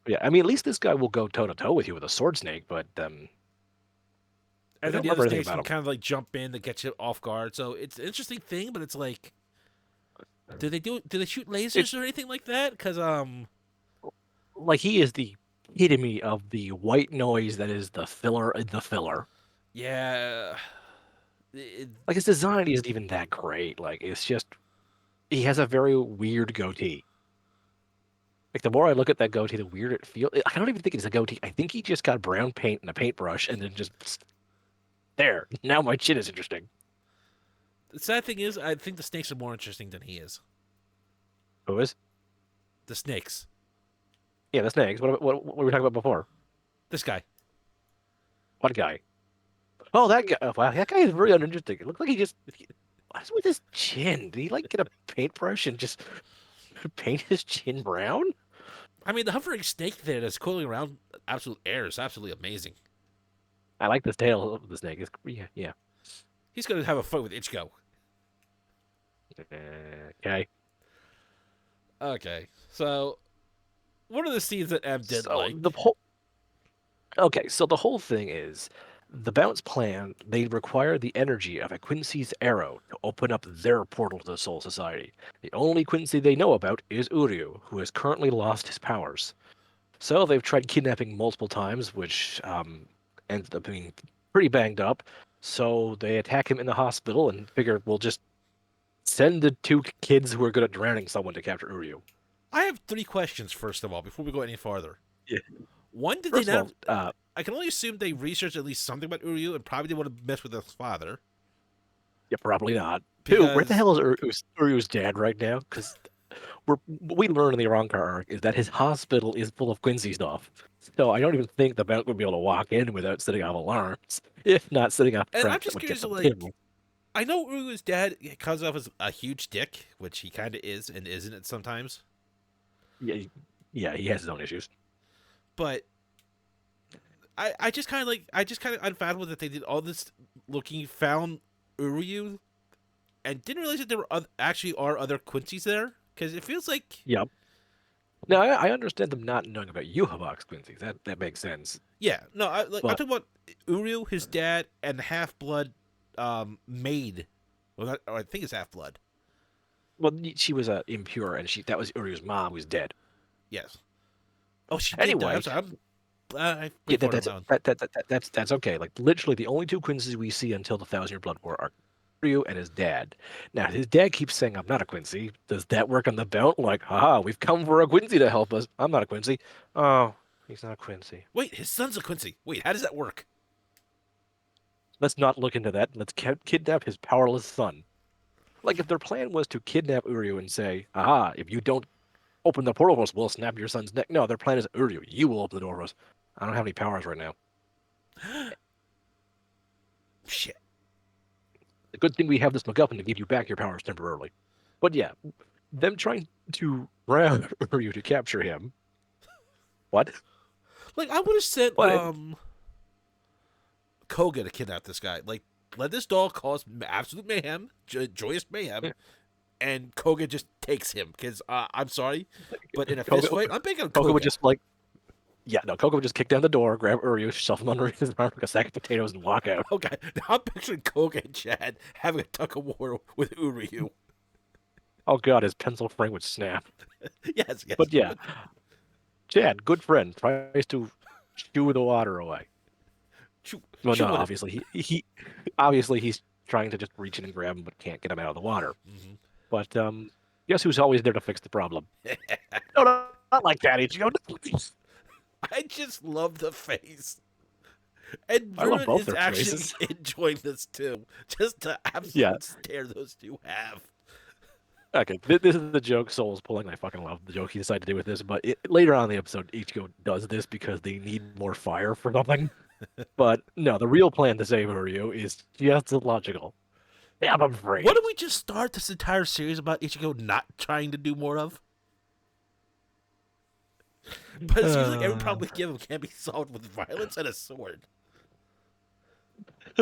yeah, I mean, at least this guy will go toe to toe with you with a sword snake. But I And then don't the other remember anything snakes about can him. kind of like jump in to get you off guard. So it's an interesting thing, but it's like, do they shoot It lasers or anything like that? Because like he is the epitome of the white noise that is the filler in the filler. yeah, it, Like his design isn't even that great. Like it's just he has a very weird goatee. Like the more I look at that goatee, the weirder it feels. I don't even think it's a goatee. I think he just got brown paint and a paintbrush and then just there. Now my chin is interesting. the sad thing is, I think the snakes are more interesting than he is. Who is? The snakes. Yeah, the snakes. What were we talking about before? This guy. What guy? Oh, that guy. Oh, wow, that guy is very uninteresting. It looks like what is with his chin? Did he like get a paintbrush and just paint his chin brown? I mean, the hovering snake there that's coiling around absolute air is absolutely amazing. I like the tail of the snake. Yeah, yeah. He's gonna have a fight with Ichigo. Okay. Okay, so what are the scenes that Em didn't So like? the whole Okay, so the whole thing is the Bounce plan, they require the energy of a Quincy's arrow to open up their portal to the Soul Society. The only Quincy they know about is Uryu, who has currently lost his powers. So they've tried kidnapping multiple times, which ended up being pretty banged up. So they attack him in the hospital and figure we'll just send the two kids who are good at drowning someone to capture Uryu. I have three questions first of all before we go any farther. Yeah. One, did they First of not? all, I can only assume they researched at least something about Uryu and probably didn't want to mess with his father yeah, probably not. Two, where the because, hell is Uryu's dad right now? Because what we learned in the Arrancar arc is that his hospital is full of Quincy stuff. So I don't even think the Bount would be able to walk in without setting off alarms, if not setting off and I'm traps that just would get curious, them like, killed. I know Uru's dad comes off as a huge dick, which he kind of is and isn't it sometimes, Yeah, yeah, he has his own issues. but I just kind of like I just kind of unfathomable that they did all this looking, found Uryu, and didn't realize that there were actually are other Quincy's there because it feels like Yep. Now I understand them not knowing about Yuha Quincy. That makes sense. yeah no I'm But talking about Uryu, his dad, and the half blood maid. Well, not, or I think it's half blood. well, she was impure, and that was Uryu's mom who's dead. Yes. Oh, she did die. I'm Anyway, sorry. I yeah, went forward on that one. that's okay. Like literally, the only two Quincy's we see until the Thousand Year Blood War are Ryu and his dad. Now his dad keeps saying, "I'm not a Quincy." Does that work on the Belt? Like, haha, we've come for a Quincy to help us. I'm not a Quincy. Oh, he's not a Quincy. Wait, his son's a Quincy. Wait, how does that work? Let's not look into that. Let's kidnap his powerless son. Like, if their plan was to kidnap Uryu and say, "Aha, if you don't open the portal for us, we'll snap your son's neck." No, their plan is Uryu. You will open the door for us. I don't have any powers right now. Shit. The good thing we have this MacGuffin to give you back your powers temporarily. But yeah, them trying to round Ryu to capture him. What? Like I would have sent What? Koga to kidnap this guy. Like let this doll cause absolute mayhem, joyous mayhem, and Koga just takes him because I'm sorry, but in a fist Koga, fight, I'm picking Koga would Koga. just like, yeah, no, Koga would just kick down the door, grab Uryu, shove him under his arm, like a sack of potatoes, and walk out. Okay, now I'm picturing Koga and Chad having a tug of war with Uryu. Oh god, his pencil frame would snap. Yes, yes. But yeah, Chad, good friend, tries to shoo the water away. Chew, Well, chew no, on it. obviously he obviously he's trying to just reach in and grab him, but can't get him out of the water. Hmm. But guess who's always there to fix the problem? No, no, not like that, Ichigo. No, please. I just love the face. And I love Ruin both is their actually faces. enjoying this too. Just the Yeah. absolute stare those two have. Okay, this is the joke Soul's pulling. I fucking love the joke he decided to do with this. But later on in the episode, Ichigo does this because they need more fire for something. But no, the real plan to save Uryu is just illogical. Yeah, I'm What afraid. did we just start this entire series about Ichigo not trying to do more of? But it seems like every problem we give him can be solved with violence and a sword.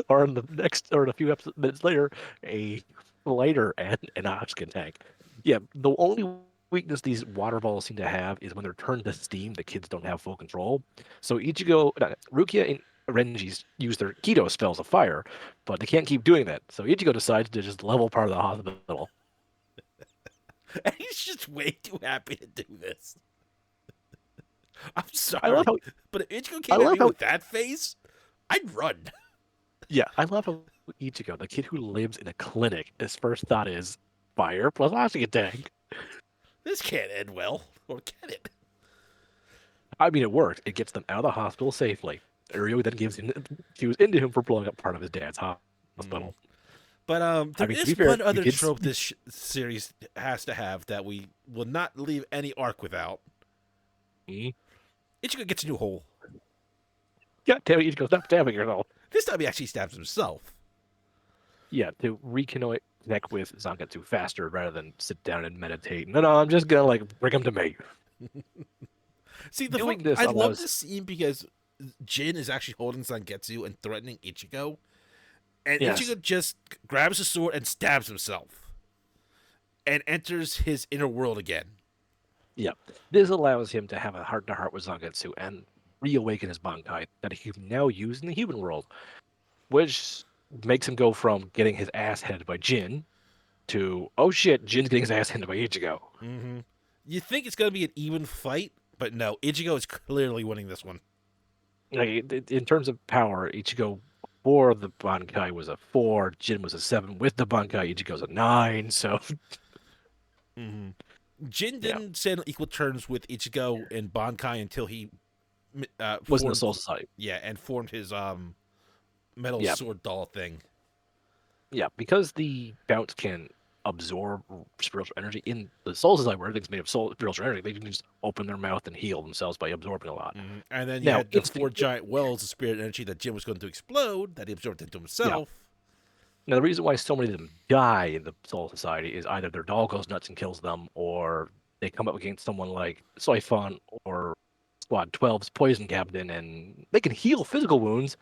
Or in the next, or in a few minutes later, a lighter and an oxygen tank. Yeah, the only weakness these water balls seem to have is when they're turned to steam, the kids don't have full control. So Ichigo, Rukia, and Renji's use their Kido spells of fire, but they can't keep doing that. So Ichigo decides to just level part of the hospital. And he's just way too happy to do this. I'm I love sorry, how but if Ichigo I came at love me how with that face, I'd run. yeah, I love how Ichigo, the kid who lives in a clinic, his first thought is fire plus oxygen tank. This can't end well, or can it? I mean, it worked. It gets them out of the hospital safely. Ryo then gives cues into him for blowing up part of his dad's Hmm. hospital. But I there mean, to is be fair, one you other did. trope this series has to have that we will not leave any arc without. Mhm. Ichigo gets a new hole. Yeah, damn it, Ichigo, stop stabbing yourself. This time he actually stabs himself. Yeah, to reconnect with Zangetsu faster rather than sit down and meditate. No, I'm just gonna like bring him to me. See, Doing this I love allows. this scene because Jin is actually holding Zangetsu and threatening Ichigo, and Yes, Ichigo just grabs his sword and stabs himself, and enters his inner world again. yeah. This allows him to have a heart-to-heart with Zangetsu and reawaken his Bankai that he can now use in the human world, which makes him go from getting his ass handed by Jin to, oh shit, Jin's getting his ass handed by Ichigo. Mm-hmm. You think it's gonna be an even fight, but no, Ichigo is clearly winning this one. Like, in terms of power, Ichigo before the Bankai was a 4, Jin was a 7. With the Bankai, Ichigo's a 9. So, Mm-hmm. Jin yeah, didn't stand on equal terms with Ichigo and Bankai until he was in the formed, Soul Society. yeah, and formed his metal Yeah, sword doll thing. yeah, because the Bount can absorb spiritual energy in the Soul Society, where everything's made of spiritual energy, they can just open their mouth and heal themselves by absorbing a lot. Mm-hmm. And then you Now, had the four instinct, giant wells of spirit energy that Jin was going to explode that he absorbed into yeah. himself. Now, the reason why so many of them die in the Soul Society is either their doll goes nuts and kills them, or they come up against someone like Soifon or Squad 12's Poison Captain, and they can heal physical wounds.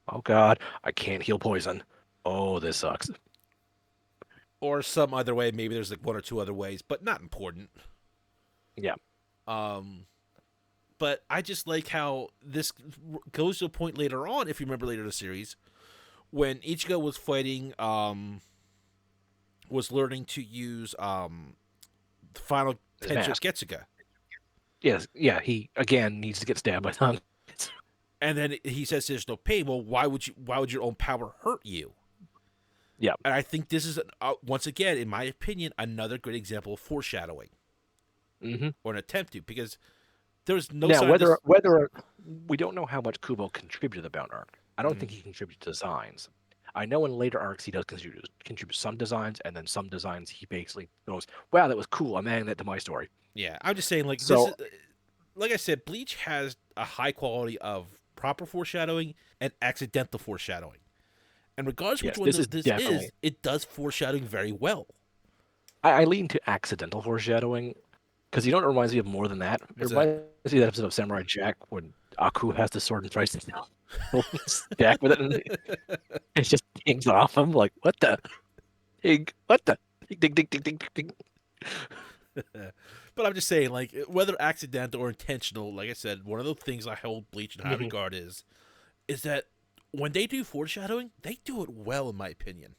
Oh god, I can't heal poison. Oh, this sucks. Or some other way. Maybe there's like one or two other ways, but not important. Yeah. Um, but I just like how this goes to a point later on, if you remember later in the series, when Ichigo was fighting, was learning to use the final His Tensho mask. Getsuga. Yes, yeah, he again needs to get stabbed by tongue. And then he says there's no pain. Well, why would your own power hurt you? Yeah. And I think this is once again, in my opinion, another great example of foreshadowing Hmm. or an attempt to, because there's no Now, sign this. whether we don't know how much Kubo contributed to the Bount arc. I don't Mhm. think he contributed to designs. I know in later arcs he does contribute some designs, and then some designs he basically goes, "Wow, that was cool. I'm adding that to my story." Yeah, I'm just saying, like this So is, like I said, Bleach has a high quality of proper foreshadowing and accidental foreshadowing. And regardless which yes, one this is this is, definitely. it does foreshadowing very well. I lean to accidental foreshadowing because you know what it reminds me of more than that. It What's that? reminds me of that episode of Samurai Jack when Aku has the sword and tries to stack with it, and it just hangs off him. Like, what the pig? What the? Ding, ding, ding, ding, ding, ding. But I'm just saying, like, whether accidental or intentional, like I said, one of the things I hold Bleach in high Mhm. regard is that when they do foreshadowing, they do it well, in my opinion.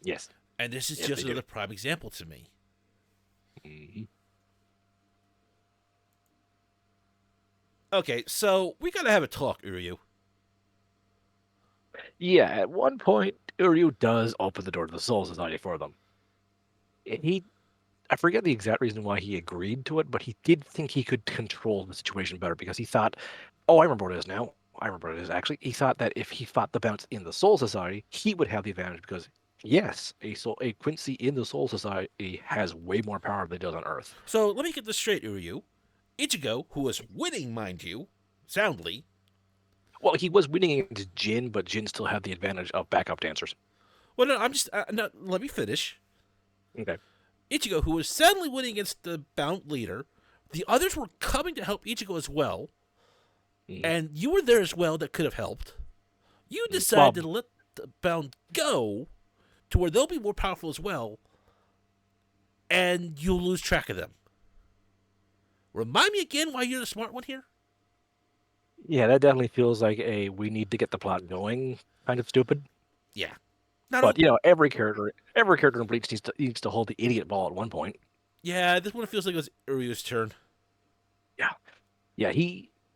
Yes, And this is yes, just they do. another prime example to me. Mhm. Okay, so we gotta have a talk, Uryu. Yeah, at one point, Uryu does open the door to the Soul Society for them. And I forget the exact reason why he agreed to it, but he did think he could control the situation better because he thought, oh, I remember what it is now. I remember what it is actually. He thought that if he fought the Bounts in the Soul Society, he would have the advantage because, yes, a Quincy in the Soul Society has way more power than it does on Earth. So let me get this straight, Uryu. Ichigo, who was winning, mind you, soundly. Well, he was winning against Jin, but Jin still had the advantage of backup dancers. Well, no, I'm just no. Let me finish. Okay. Ichigo, who was soundly winning against the Bount leader, the others were coming to help Ichigo as well, Mhm. and you were there as well. That could have helped. You Well, decided to let the Bound go to where they'll be more powerful as well, and you'll lose track of them. Remind me again why you're the smart one here. yeah, that definitely feels like a we need to get the plot going kind of stupid. Yeah. Now But don't. every character in Bleach needs to hold the idiot ball at one point. Yeah, this one feels like it was Uryu's turn. Yeah, yeah.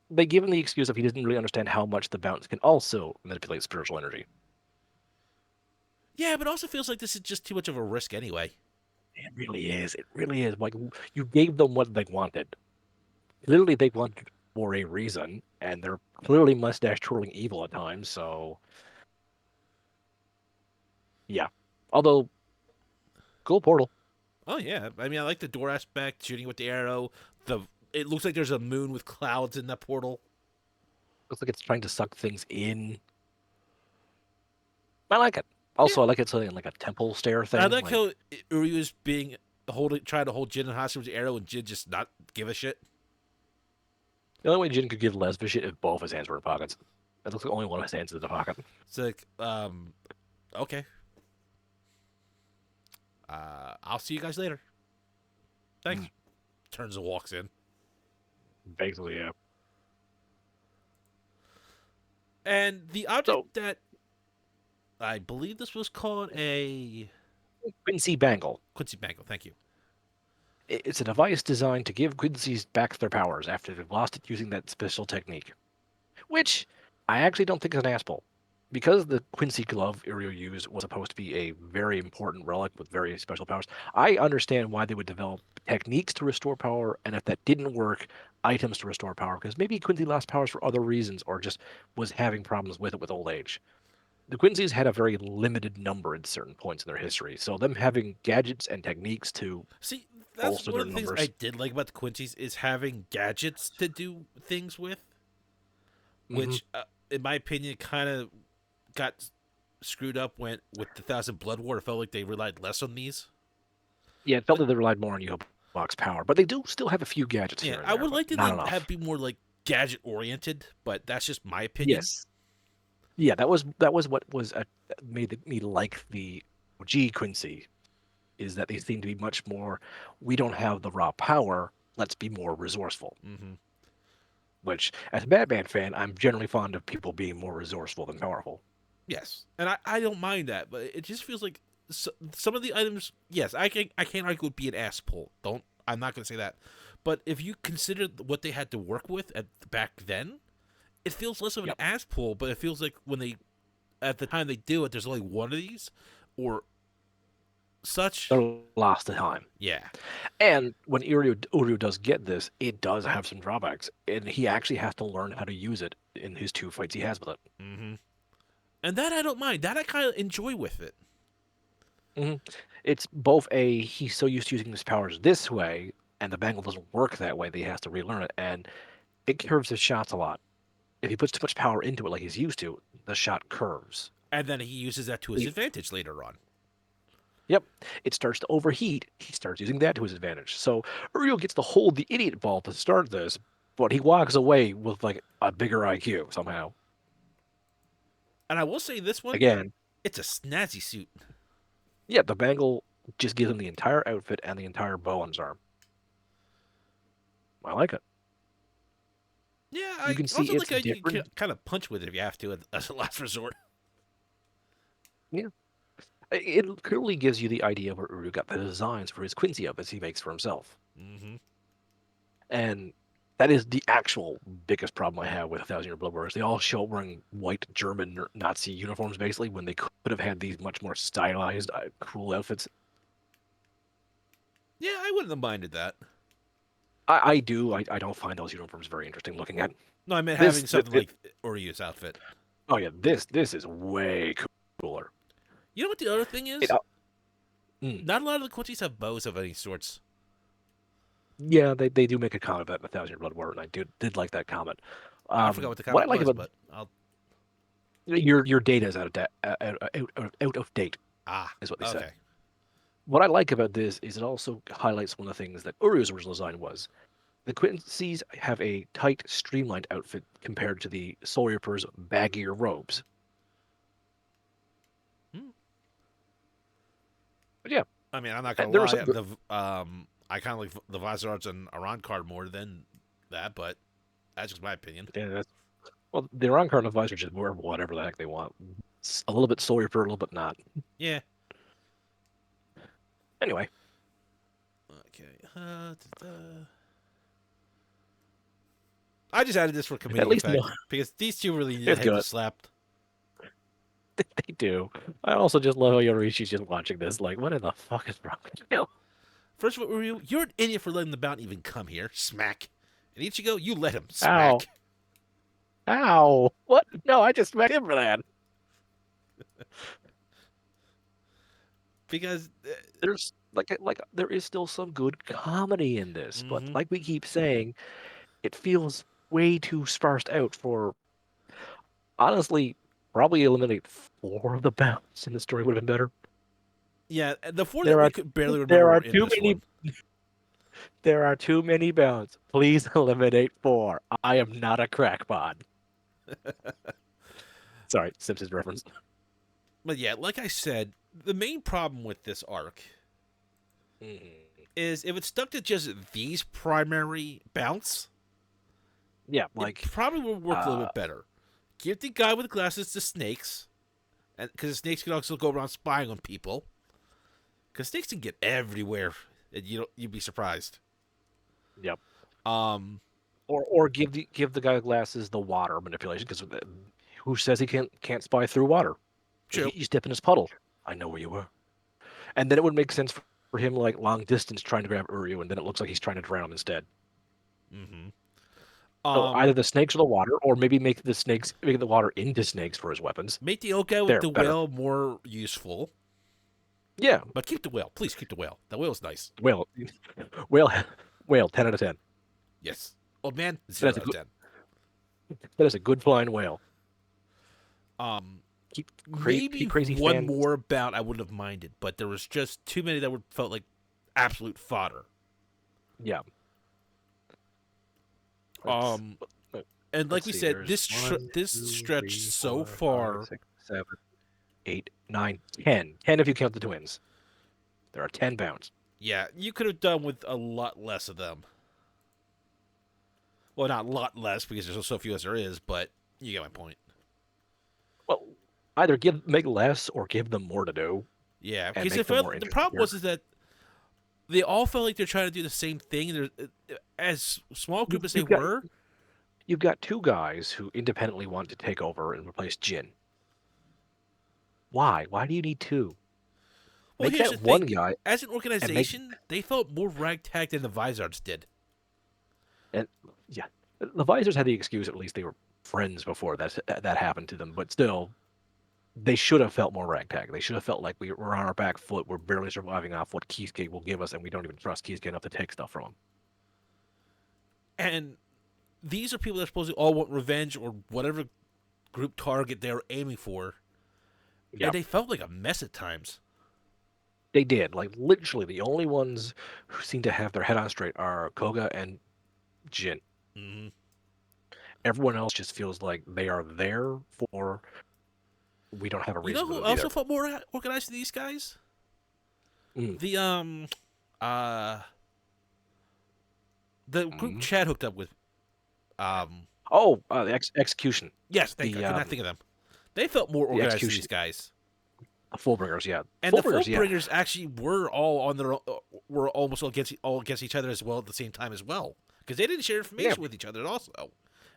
They give him the excuse of he doesn't really understand how much the Bounce can also manipulate spiritual energy. Yeah, but it also feels like this is just too much of a risk anyway. It really is. It really is. Like you gave them what they wanted. Clearly, they wanted for a reason, and they're clearly mustache twirling evil at times. So yeah. Although cool portal. Oh yeah, I mean I like the door aspect, shooting with the arrow. The it looks like there's a moon with clouds in that portal. Looks like it's trying to suck things in. I like it. Yeah, Also, I like it something like a temple stair I thing. like Like how Uryu is being holding, trying to hold Jin hostage with the arrow, and Jin just not give a shit. the only way Jin could give less of a shit if both his hands were in pockets. It looks like only one of his hands is in the pocket. It's like, okay, I'll see you guys later. Thanks. Mm, Turns and walks in, basically, yeah. and the object So that I believe this was called a Quincy Bangle. Quincy Bangle. Thank you. It's a device designed to give Quincy's back their powers after they've lost it using that special technique. Which I actually don't think is an asshole. Because the Quincy glove Ireo used was supposed to be a very important relic with very special powers, I understand why they would develop techniques to restore power, and if that didn't work, items to restore power. Because maybe Quincy lost powers for other reasons, or just was having problems with it with old age. The Quincy's had a very limited number at certain points in their history, so them having gadgets and techniques to See, that's bolster one their of the things I numbers. did like about the Quincy's is having gadgets to do things with, Hmm. which, in my opinion, kind of got screwed up when with the Thousand Blood War. It felt like they relied less on these. Yeah, it felt But that they relied more on Box power, but they do still have a few gadgets yeah, here and I there, would but like to not like have enough. be more like gadget oriented, but that's just my opinion. Yes. Yeah, that was what made me like the OG Quincy is that they seem to be much more. We don't have the raw power. Let's be more resourceful. Hmm. Which, as a Batman fan, I'm generally fond of people being more resourceful than powerful. Yes, and I don't mind that, but it just feels like some of the items. Yes, I can't argue would be an ass pull. Don't I'm not gonna say that, but if you consider what they had to work with at back then, it feels less of an Yep. ass pull. But it feels like when they at the time they do it, there's only one of these or such. They're lost to time. Yeah. And when Uryu does get this, it does have some drawbacks, and he actually has to learn how to use it in his two fights he has with it. Hmm. And that I don't mind. That I kind of enjoy with it. Hmm. It's both he's so used to using his powers this way, and the bangle doesn't work that way that he has to relearn it, and it curves his shots a lot. If he puts too much power into it like he's used to, the shot curves. And then he uses that to his He- advantage later on. Yep, it starts to overheat. He starts using that to his advantage. So Uriel gets to hold the idiot ball to start this, but he walks away with like a bigger IQ somehow. And I will say this one, Again, it's a snazzy suit. yeah, the bangle. just gives him the entire outfit and the entire bow on his arm. I like it. Yeah, You I can see also it's like how you can different. kind of punch with it if you have to as a last resort. Yeah. It clearly gives you the idea where Uru got the designs for his Quincy outfits he makes for himself. Mm-hmm. And that is the actual biggest problem I have with 1,000 Year Blood Warriors. They all show up wearing white German Nazi uniforms, basically, when they could have had these much more stylized, cool outfits. Yeah, I wouldn't have minded that. I do. I don't find those uniforms very interesting looking at. No, I meant This, having something like Oryu's outfit. oh yeah, this is way cooler. You know what the other thing It, is? mm, Not a lot of the Quincy's have bows of any sorts. yeah, they do make a comment about 1,000 Year Blood Warrior, and I did like that comment. I forgot what the What I comment like was, about but I'll your data is out of date, ah is what they said. okay. What I like about this is it also highlights one of the things that Uryu's original design was. The Quincy's have a tight, streamlined outfit compared to the Soul Reaper's baggier robes. Hmm. But yeah, I mean, I'm not gonna there are lie. some good. I kind of like the Vizards and Aran card more than that, but that's just my opinion. Yeah, well, the Iran Card advisors just wear whatever the heck they want. It's a little bit Soul Reaper, a little bit not. Yeah. Anyway, Okay. I just added this for at comedic least no, effect because these two really need a it's head to good. slap. They do. I also just love how Yorishi's just watching this. Like, what in the fuck is wrong with you? First of all, Ryu, you're an idiot for letting the Bount even come here. Smack. And Ichigo, you let him. Ow. Smack. Ow. What? No, I just smacked him for that. Because. There's like there is still some good comedy in this, but Mm-hmm. like we keep saying, it feels way too sparsed out for honestly probably eliminate 4 of the bounds and the story would have been better. Yeah, the four that There we are could barely remember there are were in too this many one. there are too many bounds. Please eliminate 4. I am not a crackpot. Sorry, Simpsons reference. But yeah, like I said, the main problem with this arc Mhm. is if it stuck to just these primary bounts, Yeah, it like probably would work a little uh bit better. Give the guy with the glasses to snakes, and because the snakes can also go around spying on people. Because snakes can get everywhere, and you'd be surprised. yep. Um, Or give the guy with glasses the water manipulation because who says he can't spy through water? true. You step in his puddle. I know where you were. And then it would make sense for him like long distance trying to grab Uryu, and then it looks like he's trying to drown him instead. Mm-hmm. So either Um, the snakes or the water, or maybe make the water into snakes for his weapons. make the old guy with They're the better. whale more useful, Yeah, but keep the whale. Please keep the whale. The whale's nice. whale, whale, whale. 10 out of 10. Yes. Old man, That zero is a out of good. 10. That is a good flying whale. Um, Keep maybe crazy one fans. more bout I wouldn't have minded, but there was just too many that would felt like absolute fodder. Yeah. Let's Um, let- and like let's we see. said, There's one, this two, stretched three, so 4, 5, far. 6, 7, 8, 9, 10. 10 if you count the twins. There are 10 bounds. Yeah, you could have done with a lot less of them. Well, not a lot less because there's so few as there is, but you get my point. Well, either make less or give them more to do Yeah, and because make them more the interesting problem was is characters. that they all felt like they're trying to do the same thing. As small You, group as they you've got were. you've got 2 guys who independently want to take over and replace Jin. Why? Why do you need 2? Well, Make here's the that one thing: guy as an and make organization, they felt more ragtag than the Vizards did. and yeah. The Visors had the excuse at least they were friends before that happened to them, but still they should have felt more ragtag. They should have felt like we're on our back foot. We're barely surviving off what Keisuke will give us, and we don't even trust Keisuke enough to take stuff from him. And these are people that supposedly all want revenge or whatever group target they're aiming for, and Yeah, they felt like a mess at times. they did. Like literally, the only ones who seem to have their head on straight are Koga and Jin. Mm-hmm. Everyone else just feels like they are there we don't have a You know reason for who them to be also there. felt more organized than these guys? Mm. The uh the group Mm. Chad hooked up with, um Oh, the execution. yes, thank you. I The could not think of them. They felt more the organized than these execution. guys. The Fullbringers, yeah. And the Fullbringers, yeah. Fullbringers actually were all on their own, were almost all against each other as well at the same time as well, because they didn't share Yeah. information with each other also,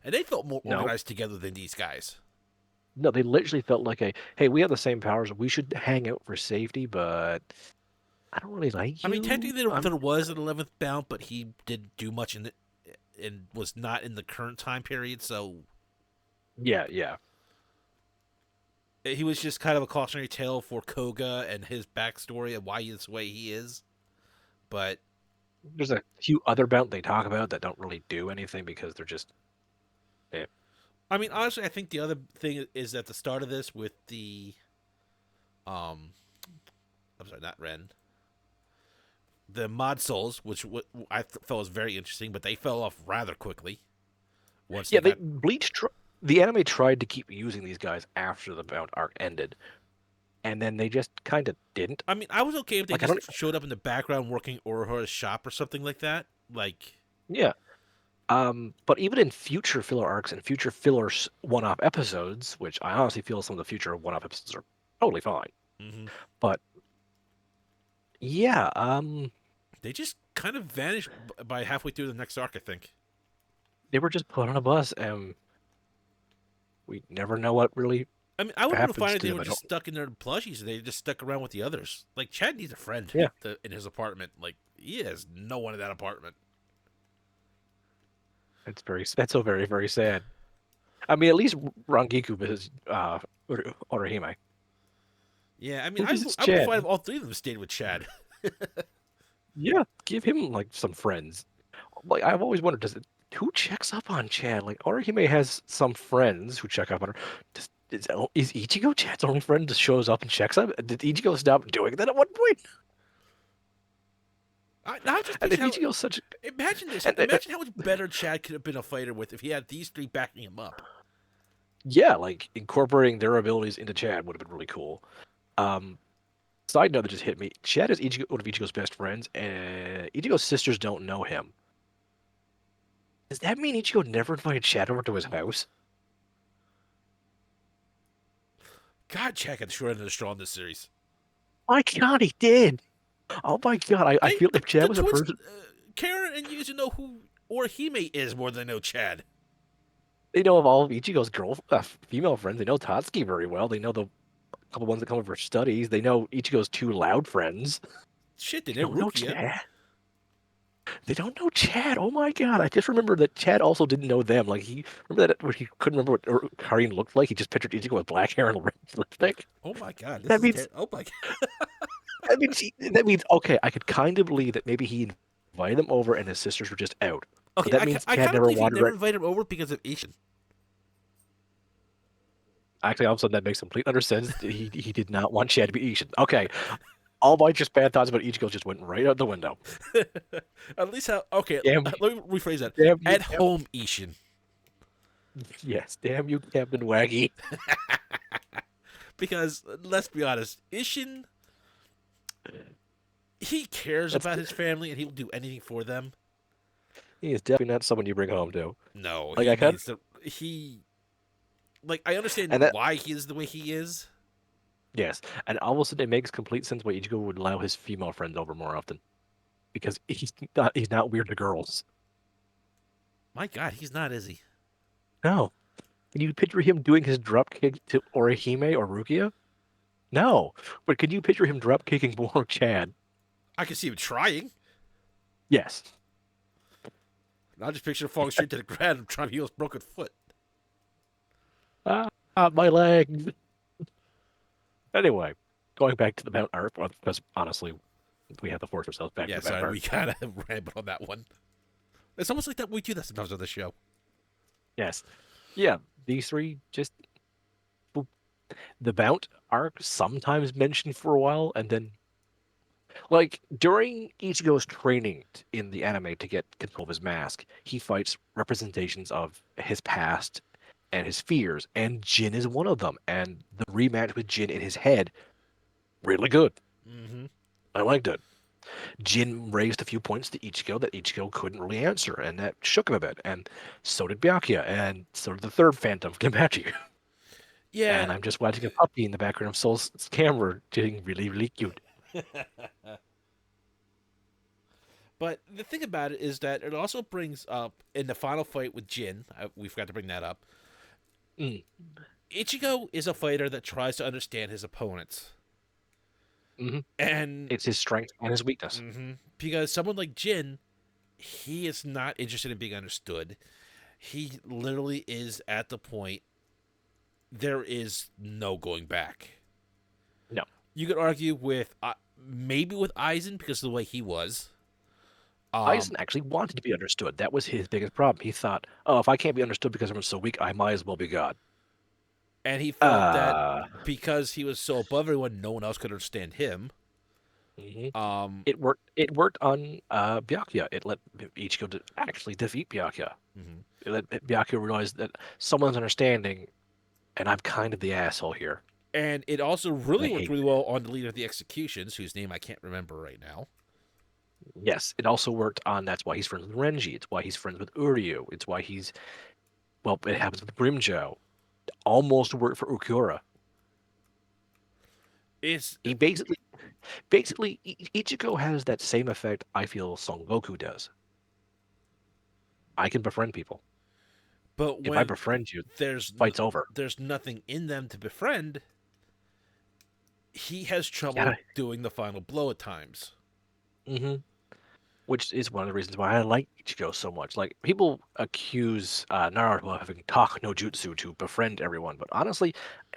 and they felt more No. organized together than these guys. No, they literally felt like a, hey, we have the same powers. We should hang out for safety, but I don't really like I mean, you. technically there was an 11th Bount, but he didn't do much in it, and was not in the current time period, so Yeah, yeah. he was just kind of a cautionary tale for Koga and his backstory and why he's the way he is. But There's a few other Bount they talk about that don't really do anything because they're just, eh. I mean, honestly, I think the other thing is at the start of this with the, um, I'm sorry, not Ren, the Mod Souls, which I felt was very interesting, but they fell off rather quickly once they Yeah, they got. Bleach. The anime tried to keep using these guys after the Bount arc ended, and then they just kind of didn't. I mean, I was okay if they Like I just don't. showed up in the background working Oroha's shop or something like that. Like, Yeah. But even in future filler arcs and future filler one-off episodes, which I honestly feel some of the future one-off episodes are totally fine. mm-hmm. But yeah, They just kind of vanished by halfway through the next arc, I think. they were just put on a bus, and we never know what really I mean, I would have been happens fine if to they them. were I just don't. stuck in their plushies and they just stuck around with the others. Like, Chad needs a friend Yeah, in his apartment. Like, he has no one in that apartment. that's so very very sad. I mean, at least Rangiku is Orihime. Yeah, I mean, Who visits I would be fine Chad? if all three of them stayed with Chad. Yeah, give him like some friends. Like I've always wondered, who checks up on Chad? Like Orihime has some friends who check up on her. Is Ichigo Chad's only friend that shows up and checks up? Did Ichigo stop doing that at one point? Now just And picture if how. Ichigo's such, Imagine this. and Imagine how much better Chad could have been a fighter with if he had these three backing him up. yeah, like incorporating their abilities into Chad would have been really cool. Um, Side note that just hit me: Chad is one of Ichigo's best friends, and Ichigo's sisters don't know him. Does that mean Ichigo never invited Chad over to his house? God, Chad got the short end of the straw in this series. My God, he did. Oh my God, I They feel if the Chad was a twins, person, Karen and Yuzu know who Orihime is more than they know Chad. they know of all of Ichigo's female friends. They know Tatsuki very well. They know the couple ones that come over for studies. They know Ichigo's two loud friends. Shit, they They know don't know Rukia. Chad. They don't know Chad. Oh my God! I just remember that Chad also didn't know them. Like he remember that when he couldn't remember what Karin looked like. He just pictured Ichigo with black hair and red lipstick. Oh my god, this That is means oh my god. that means okay. I could kind of believe that maybe he invited them over and his sisters were just out. Okay, But that means I Chad kind of never believe he wanted. never invited him over because of Ishin. Actually, all of a sudden that makes complete utter sense. He did not want Chad to be Ishin. Okay, all my just bad thoughts about Ichigo just went right out the window. At least how okay. Damn, Let me rephrase that. damn you, At home, Ishin. yes, damn you, Captain Waggy. Because let's be honest, Ishin, he cares That's about his family and he will do anything for them. he is definitely not someone you bring home to. No, Like he I can, needs to. He like I understand and that why he is the way he is. yes, and all of a sudden it makes complete sense why Ichigo would allow his female friends over more often because he's not weird to girls. My God, he's not, is he? No, can you picture him doing his drop kick to Orihime or Rukia? No, but can you picture him drop kicking more Chad? I can see him trying. Yes. I just picture him falling straight to the ground and trying to heal his broken foot. Ah, my legs. Anyway, going back to the Mount Earth, because honestly, we have to force ourselves back Yeah, to the Mount sorry, we Earth. kind of rambled on that one. It's almost like that we do that sometimes on the show. Yes. Yeah, these three just the Bount arc sometimes mentioned for a while, and then like during Ichigo's training in the anime to get control of his mask, he fights representations of his past and his fears, and Jin is one of them. And the rematch with Jin in his head, really good. Mm-hmm. I liked it. Jin raised a few points to Ichigo that Ichigo couldn't really answer, and that shook him a bit. And so did Byakuya, and so did the third Phantom, Kenpachi. Yeah. And I'm just watching a puppy in the background of Soul's camera getting really, really cute. But the thing about it is that it also brings up in the final fight with Jin. We forgot to bring that up. Mm. Ichigo is a fighter that tries to understand his opponents, Hmm. and It's his strength and his weakness. because someone like Jin, he is not interested in being understood. He literally is at the point there is no going back. No. You could argue with maybe with Aizen because of the way he was. Aizen actually wanted to be understood. That was his biggest problem. He thought, oh, if I can't be understood because I'm so weak, I might as well be God. And he felt that Uh, because he was so above everyone, no one else could understand him. mhm. Um, It worked. It worked on Byakuya. It let Ichigo actually defeat Byakuya. mhm. It let Byakuya realize that someone's understanding, and I'm kind of the asshole here. And it also And really I worked hate. really well on the leader of the executions, whose name I can't remember right now. Yes, it also worked on. That's why he's friends with Renji. It's why he's friends with Uryu. It's why he's. Well, it happens with Grimjo. Almost worked for Ukura. It's He basically, Ichigo has that same effect I feel Son Goku does. I can befriend people. but If I when befriend you, there's fight's over. there's nothing in them to befriend, he has Yeah. trouble doing the final blow at times. Hmm. Which is one of the reasons why I like Ichigo so much. Like people accuse Naruto of having talk no jutsu to befriend everyone, but honestly,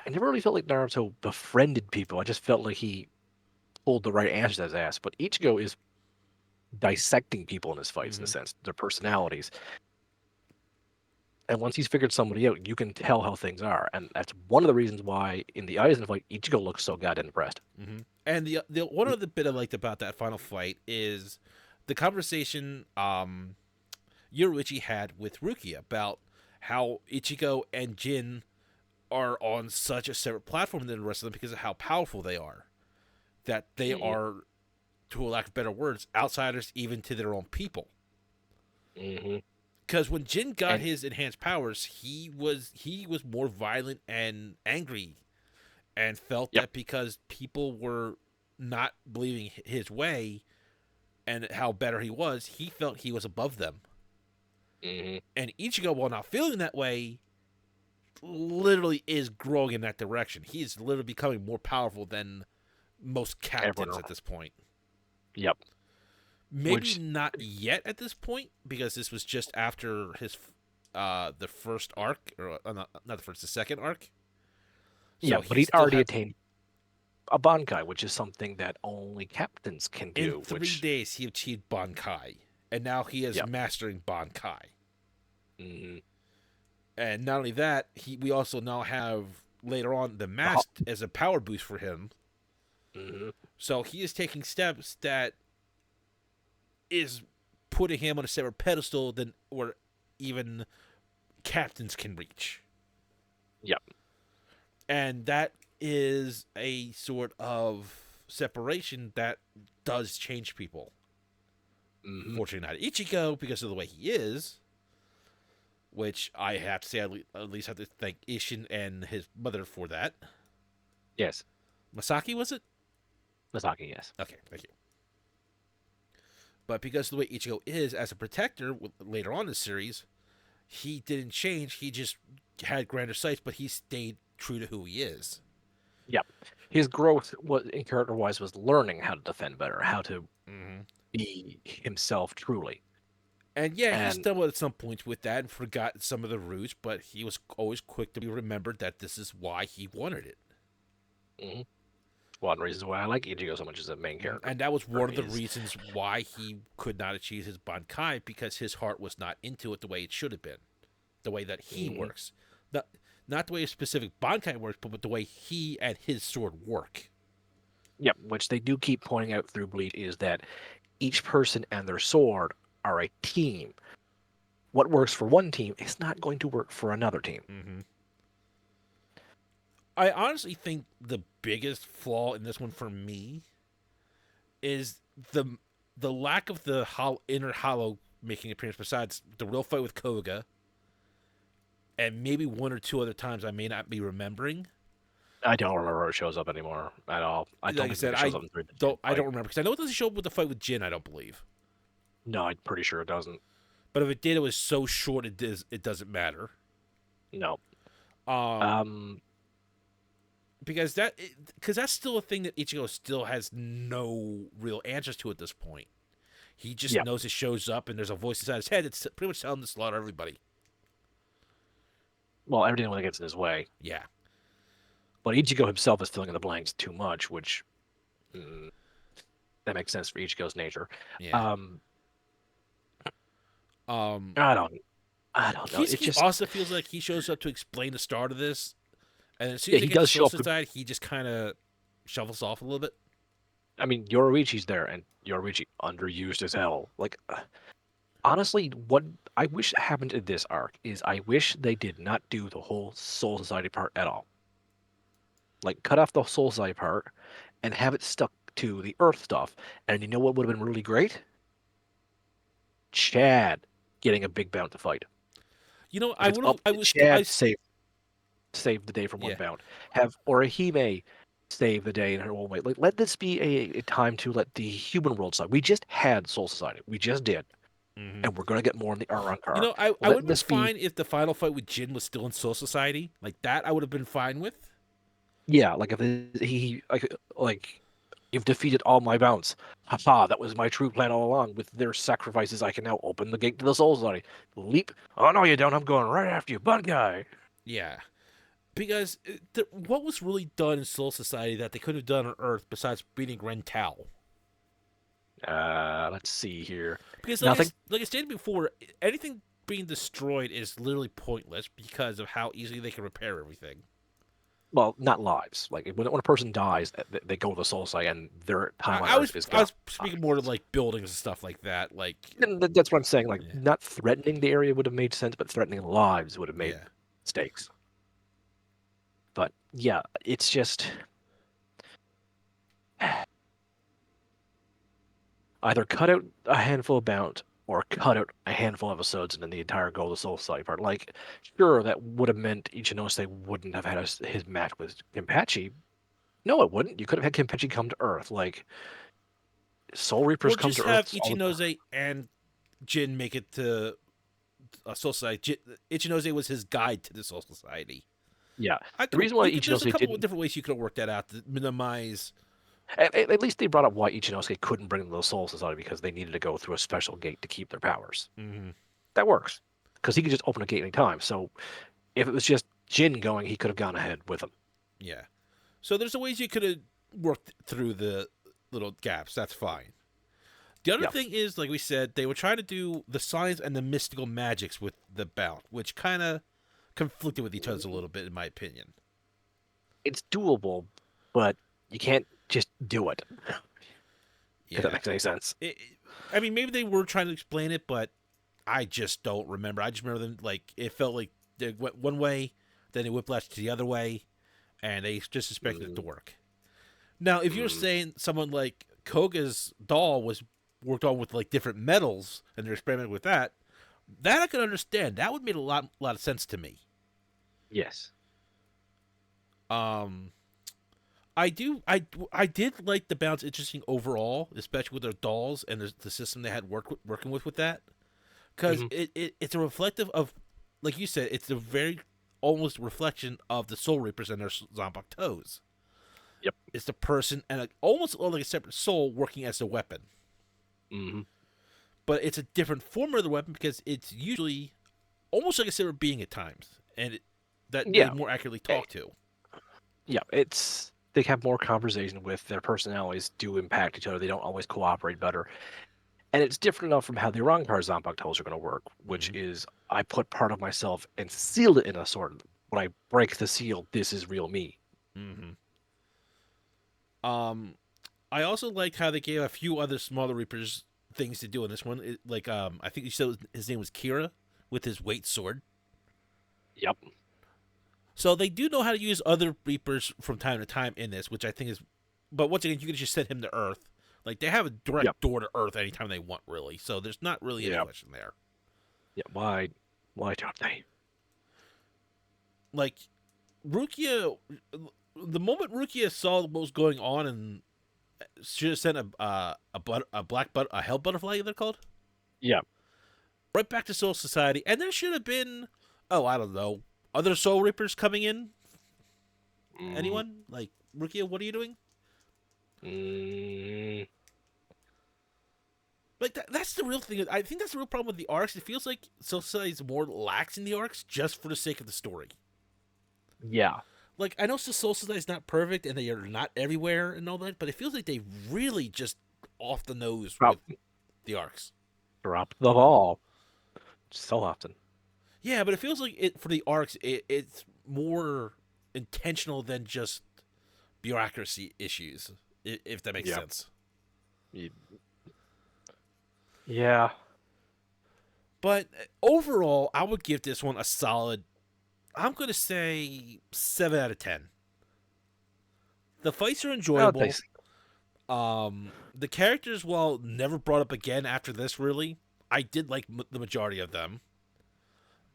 I never really felt like Naruto befriended people. I just felt like he pulled the right answers as ass. But Ichigo is dissecting people in his fights in a Mm-hmm. sense, their personalities. And once he's figured somebody out, you can tell how things are. And that's one of the reasons why in the Aizen fight, Ichigo looks so goddamn impressed. Mm-hmm. And the one other bit I liked about that final fight is the conversation Yoruichi had with Rukia about how Ichigo and Jin are on such a separate platform than the rest of them because of how powerful they are. That they Mm-hmm. are, to a lack of better words, outsiders even to their own people. Mm-hmm. Because when Jin got And his enhanced powers, he was more violent and angry, and felt yep. that because people were not believing his way and how better he was, he felt he was above them. Mm-hmm. And Ichigo, while not feeling that way, literally is growing in that direction. He's literally becoming more powerful than most Everyone captains else. at this point. Yep. Maybe Which not yet at this point because this was just after his the first arc, or not the first, the second arc. yeah, So but he he'd still already had attained a Bankai, which is something that only captains can in do, 3 days he achieved Bankai, and now he is yep. mastering Bankai. Hmm. And not only that, we also now have later on the The ho- mask as a power boost for him. mhm. So he is taking steps that is putting him on a separate pedestal than where even captains can reach. Yep. And that is a sort of separation that does change people. Hmm. Fortunately, not Ichigo because of the way he is, which I have to say, at least have to thank Ishin and his mother for that. Yes. Masaki, was it? Masaki, yes. Okay, thank you. But because of the way Ichigo is as a protector later on in the series, he didn't change. He just had grander sights, but he stayed true to who he is. Yep. His growth was in character wise was learning how to defend better, how to Mm-hmm. be himself truly. And yeah, he And stumbled at some points with that and forgot some of the roots, but he was always quick to be remembered that this is why he wanted it. mhm, one of the reasons why I like Ichigo so much as a main character And that was one of the is reasons why he could not achieve his Bankai because his heart was not into it the way it should have been, the way that he mhm, works. Not, not the way a specific Bankai works, but the way he and his sword work. yep, which they do keep pointing out through Bleach is that each person and their sword are a team. What works for one team is not going to work for another team. Mm-hmm. I honestly think the biggest flaw in this one for me is the lack of the inner hollow making appearance besides the real fight with Koga and maybe one or two other times I may not be remembering. I don't remember where it shows up anymore at all. I don't Like I even think said, it shows up in the Jin I fight. don't remember because I know it doesn't show up with the fight with Jin. I don't believe, No, I'm pretty sure it doesn't. but if it did, it was so short it doesn't matter. No. Um, Um, because that's still a thing that Ichigo still has no real answers to at this point. He just yeah. knows it shows up and there's a voice inside his head. It's pretty much telling him to slaughter everybody. Well, everything when it gets in his way. Yeah. But Ichigo himself is filling in the blanks too much, which mm, that makes sense for Ichigo's nature. Yeah. Um, Um, I don't, I don't know. It Kiseki just also feels like he shows up to explain the start of this, and as soon yeah, as they he get to does show Soul up. Society, he just kind of shovels off a little bit. I mean, Yoruichi's there, and Yoruichi underused as hell. Like, honestly, what I wish happened in this arc is I wish they did not do the whole Soul Society part at all. Like, cut off the Soul Society part and have it stuck to the Earth stuff. And you know what would have been really great? Chad getting a big Bount to fight. You know, If I it's would have. up I to was. Chad, save the day from one Yeah. Bount. Have Orihime save the day in her own way. Like, let this be a time to let the human world side. We just had Soul Society. We just did. Hmm. And we're going to get more in the You Arrancar. know, I would Let have been this be, fine if the final fight with Jin was still in Soul Society. Like that, I would have been fine with. yeah, like if he like you've defeated all my Bounts. Haha, that was my true plan all along. With their sacrifices, I can now open the gate to the Soul Society. Leap. Oh, no, you don't. I'm going right after you, bud guy. Yeah, because what was really done in Soul Society that they could have done on Earth besides beating Ren Tao? Let's see here. Because Nothing. like I stated before, anything being destroyed is literally pointless because of how easily they can repair everything. Well, not lives. Like when a person dies, they go to the Soul Society, and their time on Earth is I gone. was speaking more to like buildings and stuff like that. Like, And that's what I'm saying. Like, yeah, not threatening the area would have made sense, but threatening lives would have made yeah. stakes. But yeah, it's just either cut out a handful of Bount or cut out a handful of episodes and then the entire Goal of Soul Society part. Like, sure, that would have meant Ichinose wouldn't have had his match with Kenpachi. No, it wouldn't. You could have had Kenpachi come to Earth. Like, Soul Reapers Or come just to have Earth all the time. Ichinose and Jin make it to Soul Society. Ichinose was his guide to the Soul Society. Yeah. I The could, reason why there's a Ichinose couple of didn't. different ways you could have worked that out to minimize. At least they brought up why Ichinose couldn't bring them to the Soul Society because they needed to go through a special gate to keep their powers. Mm-hmm. That works. Because he could just open a gate anytime. So if it was just Jin going, he could have gone ahead with him. Yeah. So there's a ways you could have worked through the little gaps. That's fine. The other Yeah. thing is, like we said, they were trying to do the science and the mystical magics with the Bount, which kind of conflicted with each other a little bit, in my opinion. It's doable, but you can't just do it. If that Yeah. makes any sense. I mean, maybe they were trying to explain it, but I just don't remember. I just remember them, like, it felt like they went one way, then they whiplashed to the other way, and they just expected it to work. Now, if you're Mm. saying someone like Koga's doll was worked on with like different metals and they're experimenting with that I could understand. That would make a lot of sense to me. Yes. Um, I did like the Bounce interesting overall, especially with their dolls and the system they had working with that, because Hmm. it's a reflective of, like you said, it's a very almost reflection of the Soul Reapers and their Zombok toes. Yep. It's the person and almost like a separate soul working as a weapon. Hmm. But it's a different form of the weapon because it's usually almost like a separate being at times, and that they Yeah. more accurately talk to. Yeah. It's they have more conversation with their personalities do impact each other. They don't always cooperate better. And it's different enough from how the Arrancar Zombok tools are going to work, which Mhm. is I put part of myself and sealed it in a sword. When I break the seal, this is real me. Mm-hmm. I also liked how they gave a few other smaller Reapers things to do in this one. I think you said his name was Kira with his weight sword. Yep. So they do know how to use other Reapers from time to time in this, which I think is. But once again, you can just send him to Earth Like they have a Yep. direct door to Earth anytime they want, really. So there's not really any Yeah. question there. Yeah. Why don't they? Like Rukia, the moment Rukia saw what was going on and should have sent a hell butterfly, they're called, Yeah. right back to Soul Society, and there should have been, oh, I don't know, other Soul Reapers coming in. Mm, Anyone like Rukia? What are you doing? mm, Like that's the real thing. I think that's the real problem with the arcs. It feels like Soul Society is more lax in the arcs just for the sake of the story. yeah. Like I know Soul Society is not perfect and they are not everywhere and all that, but it feels like they really just off the nose Drop with the arcs. drop the ball so often. Yeah, but it feels like it for the arcs. It's more intentional than just bureaucracy issues, if that makes Yeah. sense. Y- Yeah. But overall, I would give this one a solid. I'm gonna say 7 out of 10. The fights are I would enjoyable. say The characters, well, never brought up again after this. Really, I did like the majority of them.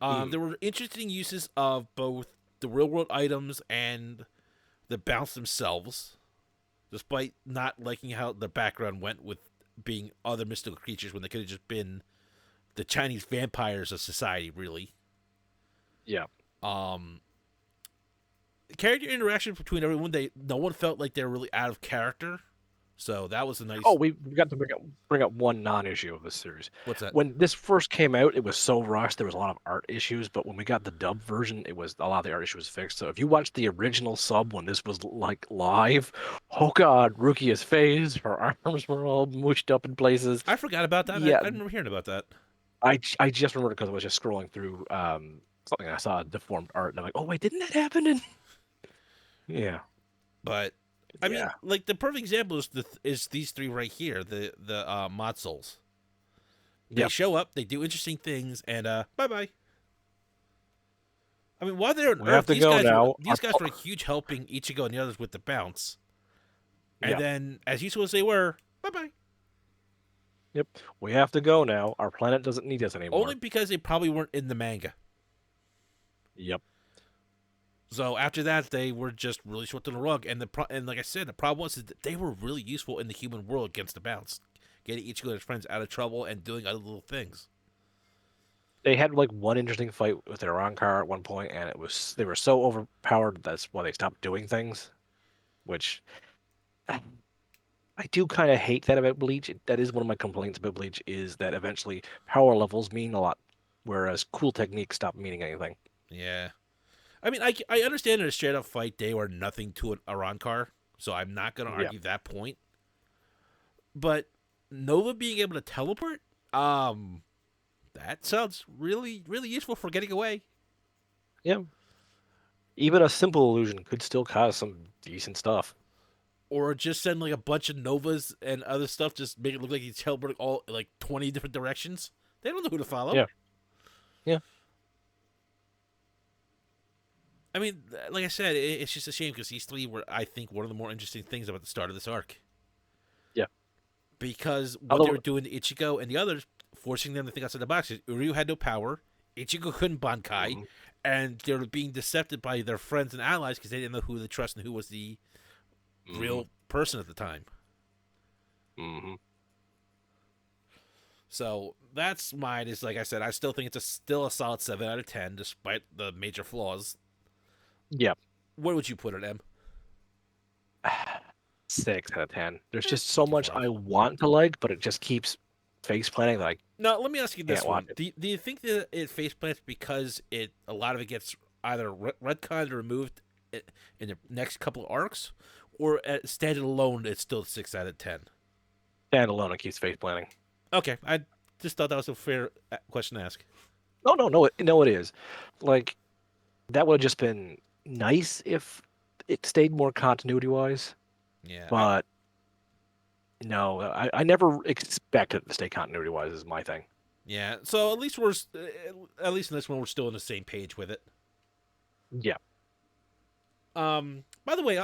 mm, There were interesting uses of both the real world items and the bounce themselves, despite not liking how the background went with being other mystical creatures when they could have just been the Chinese vampires of society, really. yeah. Um, Character interaction between everyone, no one felt like they were really out of character, so that was a Oh, nice. we got to bring up one non-issue of this series. What's that? When this first came out, it was so rushed. There was a lot of art issues, but when we got the dub version, it was a lot of the art issues was fixed. So if you watch the original sub when this was like live, oh god, Rukia's face, her arms were all mushed up in places. I forgot about that. Yeah, I remember hearing about that. I just remember because I was just scrolling through something I saw deformed art, and I'm like, oh wait, didn't that happen? Yeah, But I mean, yeah, like the perfect example is these three right here, the mod souls. They yep. show up, they do interesting things, and bye bye. I mean, while they're on We have Earth, to go now. these guys were huge helping Ichigo and the others with the bounce. And Yep. then, as useful as they were, bye bye. Yep. We have to go now. Our planet doesn't need us Only anymore. because they probably weren't in the manga. Yep. So after that, they were just really swept on the rug. And and like I said, the problem was that they were really useful in the human world against the bounce, getting Ichigo and his friends out of trouble and doing other little things. They had like one interesting fight with their own car at one point, and it was they were so overpowered that's why they stopped doing things. Which I do kind of hate that about Bleach. That is one of my complaints about Bleach is that eventually power levels mean a lot, whereas cool techniques stop meaning anything. Yeah. I mean, I understand in a straight up fight, they were nothing to an Arankar, so I'm not going to Yeah. argue that point. But Nova being able to teleport, um, that sounds really useful for getting away. Yeah. Even a simple illusion could still cause some decent stuff. Or just send like a bunch of Novas and other stuff, just make it look like he's teleporting all like 20 different directions. They don't know who to follow. Yeah. Yeah. I mean, like I said, it's just a shame because these three were, I think, one of the more interesting things about the start of this arc. Yeah. Because what they Although, were doing to Ichigo and the others, forcing them to think outside the box. Uryu had no power, Ichigo couldn't Bankai, mhm, and they were being decepted by their friends and allies because they didn't know who to trust and who was the mhm, real person at the time. mhm. So that's mine. Is like I said, I still think it's still a solid 7 out of 10, despite the major flaws. Yeah. Where would you put it, M? 6 out of 10. There's just Not so too much far off. I want to like, but it just keeps face planting that I Now, let me ask you this can't watch one: it. Do you think that it face plants because a lot of it gets either retconned or removed in the next couple of arcs, or at standing alone, it's still 6 out of 10? Stand alone, it keeps face planting. Okay, I just thought that was a fair question to ask. No, no, no, no, it is. Like, that would have just been nice if it stayed more continuity wise, Yeah, but no, I never expected it to stay continuity wise, is my thing. yeah. So at least at least in this one, we're still on the same page with it. Yeah. By the way,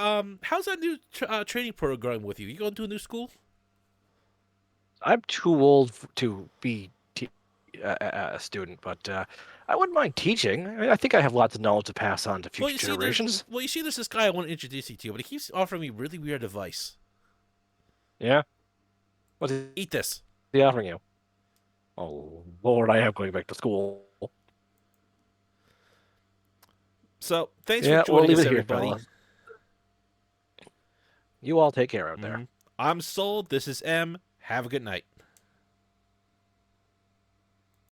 how's that new training program with you? You going to a new school? I'm too old to be a student, but I wouldn't mind teaching. I think I have lots of knowledge to pass on to Well, future you see, there's generations. well, you see, there's this guy I want to introduce you to, but he keeps offering me really weird advice. Yeah. What's Eat this. he offering you? Oh Lord, I am going back to school. So, thanks for Yeah, we'll joining leave us, it here, everybody. fellas. You all take care out hmm there. I'm Soul. This is M. Have a good night.